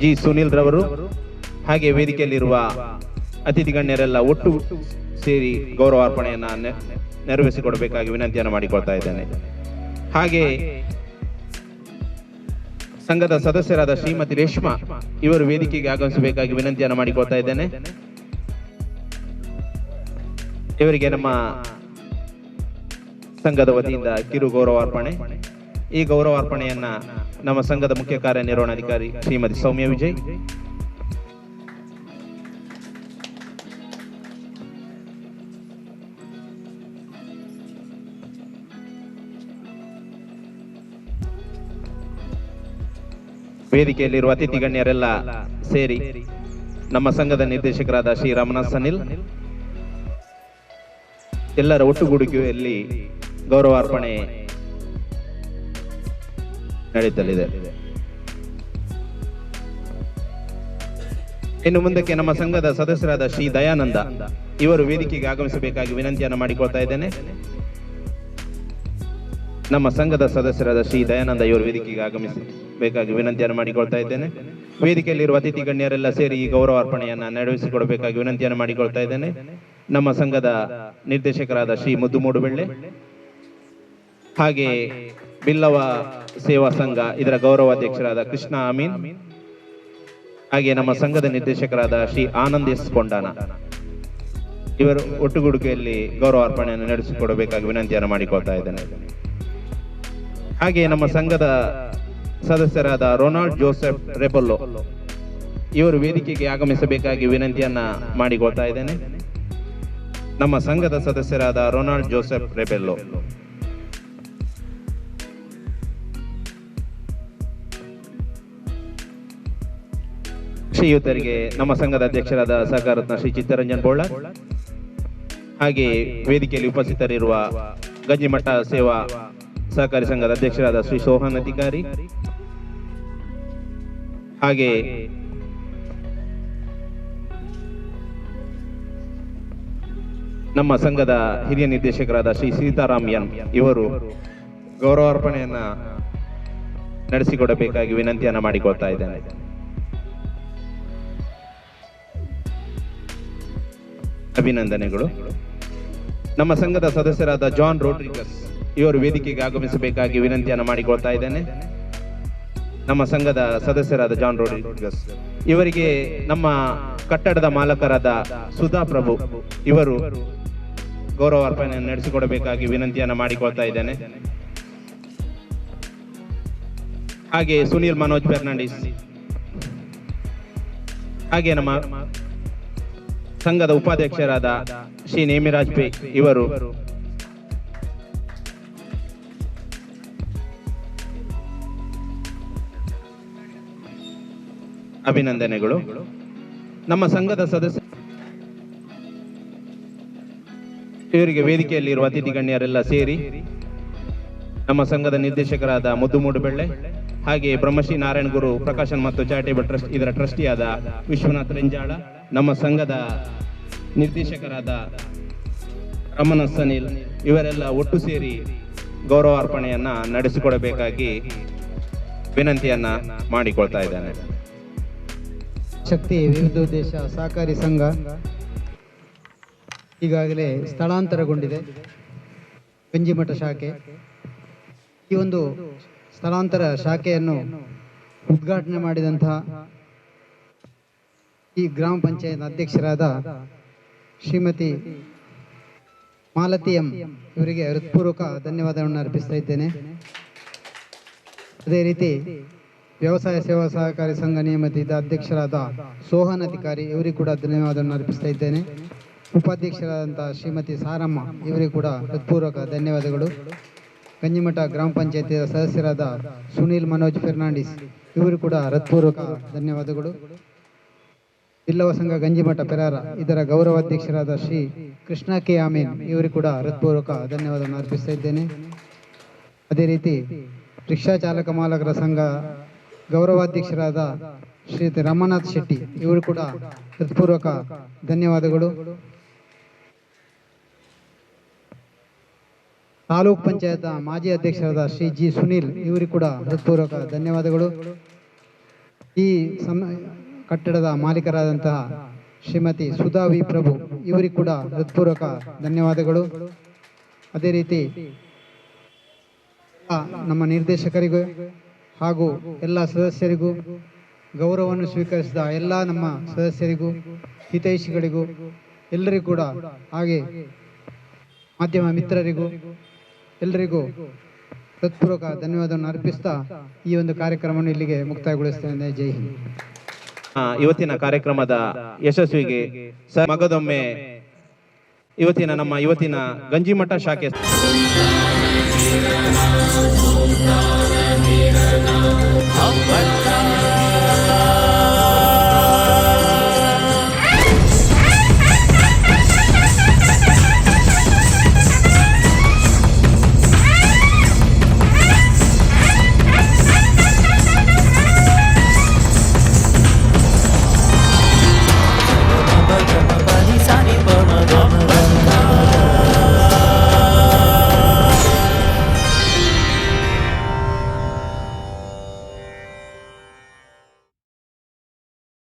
[SPEAKER 1] ಜಿ ಸುನಿಲ್ ರವರು ಹಾಗೆ ವೇದಿಕೆಯಲ್ಲಿರುವ ಅತಿಥಿ ಗಣ್ಯರೆಲ್ಲ ಒಟ್ಟು ಸೇರಿ ಗೌರವಾರ್ಪಣೆಯನ್ನ ನೆರವೇರಿಸಿಕೊಡಬೇಕಾಗಿ ವಿನಂತಿಯನ್ನು ಮಾಡಿಕೊಳ್ತಾ ಇದ್ದೇನೆ. ಹಾಗೆ ಸಂಘದ ಸದಸ್ಯರಾದ ಶ್ರೀಮತಿ ರೇಷ್ಮಾ ಇವರು ವೇದಿಕೆಗೆ ಆಗಮಿಸಬೇಕಾಗಿ ವಿನಂತಿಯನ್ನು ಮಾಡಿಕೊಳ್ತಾ ಇದ್ದೇನೆ. ಇವರಿಗೆ ನಮ್ಮ ಸಂಘದ ವತಿಯಿಂದ ಕಿರು ಗೌರವಾರ್ಪಣೆ. ಈ ಗೌರವಾರ್ಪಣೆಯನ್ನ ನಮ್ಮ ಸಂಘದ ಮುಖ್ಯ ಕಾರ್ಯನಿರ್ವಹಣಾಧಿಕಾರಿ ಶ್ರೀಮತಿ ಸೌಮ್ಯ ವಿಜಯ್, ವೇದಿಕೆಯಲ್ಲಿರುವ ಅತಿಥಿ ಗಣ್ಯರೆಲ್ಲ ಸೇರಿ ನಮ್ಮ ಸಂಘದ ನಿರ್ದೇಶಕರಾದ ಶ್ರೀ ರಮನಾಥ್ ಸನಿಲ್ ಎಲ್ಲರ ಒಟ್ಟುಗೂಡಿಕೆಯಲ್ಲಿ ಗೌರವಾರ್ಪಣೆ ನಡೆಯುತ್ತಲಿದೆ. ಇನ್ನು ಮುಂದಕ್ಕೆ ನಮ್ಮ ಸಂಘದ ಸದಸ್ಯರಾದ ಶ್ರೀ ದಯಾನಂದ ಇವರು ವೇದಿಕೆಗೆ ಆಗಮಿಸಬೇಕಾಗಿ ವಿನಂತಿಯನ್ನು ಮಾಡಿಕೊಳ್ತಾ ಇದ್ದೇನೆ. ನಮ್ಮ ಸಂಘದ ಸದಸ್ಯರಾದ ಶ್ರೀ ದಯಾನಂದ ಇವರು ವೇದಿಕೆಗೆ ಆಗಮಿಸಬೇಕಾಗಿ ವಿನಂತಿಯನ್ನು ಮಾಡಿಕೊಳ್ತಾ ಇದ್ದೇನೆ. ವೇದಿಕೆಯಲ್ಲಿರುವ ಅತಿಥಿ ಗಣ್ಯರೆಲ್ಲ ಸೇರಿ ಈ ಗೌರವಾರ್ಪಣೆಯನ್ನ ನೆರವೇರಿಸಿಕೊಡಬೇಕಾಗಿ ವಿನಂತಿಯನ್ನು ಮಾಡಿಕೊಳ್ತಾ ಇದ್ದೇನೆ. ನಮ್ಮ ಸಂಘದ ನಿರ್ದೇಶಕರಾದ ಶ್ರೀ ಮುದ್ದು ಮೂಡುಬೆಳ್ಳೆ, ಹಾಗೆ ಬಿಲ್ಲವ ಸೇವಾ ಸಂಘ ಇದರ ಗೌರವಾಧ್ಯಕ್ಷರಾದ ಕೃಷ್ಣ ಅಮೀನ್, ಹಾಗೆ ನಮ್ಮ ಸಂಘದ ನಿರ್ದೇಶಕರಾದ ಶ್ರೀ ಆನಂದ್ ಎಸ್ ಕೊಂಡಾನ ಇವರು ಒಟ್ಟುಗೂಡಿಕೆಯಲ್ಲಿ ಗೌರವಾರ್ಪಣೆಯನ್ನು ನಡೆಸಿಕೊಡಬೇಕಾಗಿ ವಿನಂತಿಯನ್ನು ಮಾಡಿಕೊಳ್ತಾ ಇದ್ದೇನೆ. ಹಾಗೆ ನಮ್ಮ ಸಂಘದ ಸದಸ್ಯರಾದ ರೊನಾಲ್ಡ್ ಜೋಸೆಫ್ ರೆಬೊಲ್ಲೋ ಇವರು ವೇದಿಕೆಗೆ ಆಗಮಿಸಬೇಕಾಗಿ ವಿನಂತಿಯನ್ನ ಮಾಡಿಕೊಳ್ತಾ ಇದ್ದೇನೆ. ನಮ್ಮ ಸಂಘದ ಸದಸ್ಯರಾದ ರೊನಾಲ್ಡ್ ಜೋಸೆಫ್ ರೆಬೆಲ್ಲೋ. ಶ್ರೀಯುತರಿಗೆ ನಮ್ಮ ಸಂಘದ ಅಧ್ಯಕ್ಷರಾದ ಸಹಕಾರತ್ನ ಶ್ರೀ ಚಿತ್ತರಂಜನ್ ಬೋಳ, ಹಾಗೆ ವೇದಿಕೆಯಲ್ಲಿ ಉಪಸ್ಥಿತರಿರುವ ಗಂಜಿಮಠ ಸೇವಾ ಸಹಕಾರಿ ಸಂಘದ ಅಧ್ಯಕ್ಷರಾದ ಶ್ರೀ ಸೋಹನ್ ಅಧಿಕಾರಿ, ಹಾಗೆ ನಮ್ಮ ಸಂಘದ ಹಿರಿಯ ನಿರ್ದೇಶಕರಾದ ಶ್ರೀ ಸೀತಾರಾಮ್ ಎನ್ ಇವರು ಗೌರವಾರ್ಪಣೆಯನ್ನ ನಡೆಸಿಕೊಡಬೇಕಾಗಿ ವಿನಂತಿಯನ್ನ ಮಾಡಿಕೊಳ್ತಾ ಇದ್ದೇನೆ. ಅಭಿನಂದನೆಗಳು. ನಮ್ಮ ಸಂಘದ ಸದಸ್ಯರಾದ ಜಾನ್ ರೋಡ್ರಿಗಸ್ ಇವರು ವೇದಿಕೆಗೆ ಆಗಮಿಸಬೇಕಾಗಿ ವಿನಂತಿಯನ್ನು ಮಾಡಿಕೊಳ್ತಾ ಇದ್ದೇನೆ. ನಮ್ಮ ಸಂಘದ ಸದಸ್ಯರಾದ ಜಾನ್ ರೋಡ್ರಿಗಸ್ ಇವರಿಗೆ ನಮ್ಮ ಕಟ್ಟಡದ ಮಾಲಕರಾದ ಸುಧಾ ಪ್ರಭು ಇವರು ಗೌರವಾರ್ಪಣೆಯನ್ನು ನಡೆಸಿಕೊಡಬೇಕಾಗಿ ವಿನಂತಿಯನ್ನು ಮಾಡಿಕೊಳ್ತಾ ಇದ್ದೇನೆ. ಹಾಗೆ ಸುನೀಲ್ ಮನೋಜ್ ಫೆರ್ನಾಂಡಿಸ್, ಹಾಗೆ ನಮ್ಮ ಸಂಘದ ಉಪಾಧ್ಯಕ್ಷರಾದ ಶ್ರೀ ನೇಮಿರಾಜ್ ಪೇ ಇವರು ಅಭಿನಂದನೆಗಳು. ನಮ್ಮ ಸಂಘದ ಸದಸ್ಯ ಇವರಿಗೆ ವೇದಿಕೆಯಲ್ಲಿರುವ ಅತಿಥಿ ಗಣ್ಯರೆಲ್ಲ ಸೇರಿ ನಮ್ಮ ಸಂಘದ ನಿರ್ದೇಶಕರಾದ ಮುದ್ದು ಮೂಡುಬೆಳ್ಳೆ, ಹಾಗೆ ಬ್ರಹ್ಮಶ್ರೀ ನಾರಾಯಣ ಗುರು ಪ್ರಕಾಶನ್ ಮತ್ತು ಚಾರಿಟೇಬಲ್ ಟ್ರಸ್ಟ್ ಇದರ ಟ್ರಸ್ಟಿಯಾದ ವಿಶ್ವನಾಥ್ ರೆಂಜಾಳ, ನಮ್ಮ ಸಂಘದ ನಿರ್ದೇಶಕರಾದ ರಮನಾಥ್ ಸನಿಲ್ ಇವರೆಲ್ಲ ಒಟ್ಟು ಸೇರಿ ಗೌರವಾರ್ಪಣೆಯನ್ನ ನಡೆಸಿಕೊಡಬೇಕಾಗಿ ವಿನಂತಿಯನ್ನ ಮಾಡಿಕೊಳ್ತಾ ಇದ್ದೇನೆ.
[SPEAKER 7] ಶಕ್ತಿ ವಿವಿಧೋದ್ದೇಶ ಸಹಕಾರಿ ಸಂಘ ಈಗಾಗಲೇ ಸ್ಥಳಾಂತರಗೊಂಡಿದೆ. ಗಂಜಿಮಠ ಶಾಖೆ ಈ ಒಂದು ಸ್ಥಳಾಂತರ ಶಾಖೆಯನ್ನು ಉದ್ಘಾಟನೆ ಮಾಡಿದಂತಹ ಈ ಗ್ರಾಮ ಪಂಚಾಯತ್ ಅಧ್ಯಕ್ಷರಾದ ಶ್ರೀಮತಿ ಮಾಲತಿ ಎಂ ಇವರಿಗೆ ಹೃತ್ಪೂರ್ವಕ ಧನ್ಯವಾದವನ್ನು ಅರ್ಪಿಸ್ತಾ ಇದ್ದೇನೆ. ಅದೇ ರೀತಿ ವ್ಯವಸಾಯ ಸೇವಾ ಸಹಕಾರಿ ಸಂಘ ನಿಯಮಿತ ಅಧ್ಯಕ್ಷರಾದ ಸೋಹನ್ ಅಧಿಕಾರಿ ಇವರಿಗೂ ಕೂಡ ಧನ್ಯವಾದವನ್ನು ಅರ್ಪಿಸ್ತಾ ಇದ್ದೇನೆ. ಉಪಾಧ್ಯಕ್ಷರಾದಂತಹ ಶ್ರೀಮತಿ ಸಾರಮ್ಮ ಇವರಿಗೂ ಕೂಡ ಹೃತ್ಪೂರ್ವಕ ಧನ್ಯವಾದಗಳು. ಗಂಜಿಮಠ ಗ್ರಾಮ ಪಂಚಾಯತಿ ಸದಸ್ಯರಾದ ಸುನೀಲ್ ಮನೋಜ್ ಫೆರ್ನಾಂಡಿಸ್ ಇವರು ಕೂಡ ಹೃತ್ಪೂರ್ವಕ ಧನ್ಯವಾದಗಳು. ಬಿಲ್ಲವ ಸಂಘ ಗಂಜಿಮಠ ಪೆರಾರ ಇದರ ಗೌರವಾಧ್ಯಕ್ಷರಾದ ಶ್ರೀ ಕೃಷ್ಣ ಕೆ ಆಮೀನ್ ಇವರಿಗೂ ಕೂಡ ಹೃತ್ಪೂರ್ವಕ ಧನ್ಯವಾದವನ್ನು ಅರ್ಪಿಸ್ತಾ ಇದ್ದೇನೆ. ಅದೇ ರೀತಿ ರಿಕ್ಷಾ ಚಾಲಕ ಮಾಲಕರ ಸಂಘ ಗೌರವಾಧ್ಯಕ್ಷರಾದ ಶ್ರೀ ರಮನಾಥ್ ಶೆಟ್ಟಿ ಇವರು ಕೂಡ ಹೃತ್ಪೂರ್ವಕ ಧನ್ಯವಾದಗಳು. ತಾಲೂಕ್ ಪಂಚಾಯತ್ ಮಾಜಿ ಅಧ್ಯಕ್ಷರಾದ ಶ್ರೀ ಜಿ ಸುನೀಲ್ ಇವರಿಗೂ ಕೂಡ ಹೃತ್ಪೂರ್ವಕ ಧನ್ಯವಾದಗಳು. ಈ ಕಟ್ಟಡದ ಮಾಲೀಕರಾದಂತಹ ಶ್ರೀಮತಿ ಸುಧಾ ವಿ ಪ್ರಭು ಇವರಿಗೂ ಕೂಡ ಹೃತ್ಪೂರ್ವಕ ಧನ್ಯವಾದಗಳು. ಅದೇ ರೀತಿ ನಮ್ಮ ನಿರ್ದೇಶಕರಿಗೂ ಹಾಗೂ ಎಲ್ಲ ಸದಸ್ಯರಿಗೂ ಗೌರವವನ್ನು ಸ್ವೀಕರಿಸಿದ ಎಲ್ಲ ನಮ್ಮ ಸದಸ್ಯರಿಗೂ ಹಿತೈಷಿಗಳಿಗೂ ಎಲ್ಲರಿಗೂ ಕೂಡ ಹಾಗೆ ಮಾಧ್ಯಮ ಮಿತ್ರರಿಗೂ ಎಲ್ಲರಿಗೂ ಹೃತ್ಪೂರ್ವಕ ಧನ್ಯವಾದವನ್ನು ಅರ್ಪಿಸ್ತಾ ಈ ಒಂದು ಕಾರ್ಯಕ್ರಮವನ್ನು ಇಲ್ಲಿಗೆ ಮುಕ್ತಾಯಗೊಳಿಸ್ತೇನೆ. ಜೈ ಹಿಂದ್.
[SPEAKER 1] ಇವತ್ತಿನ ಕಾರ್ಯಕ್ರಮದ ಯಶಸ್ವಿಗೆ ಮಗದೊಮ್ಮೆ ನಮ್ಮ ಇವತ್ತಿನ ಗಂಜಿಮಠ ಶಾಖೆ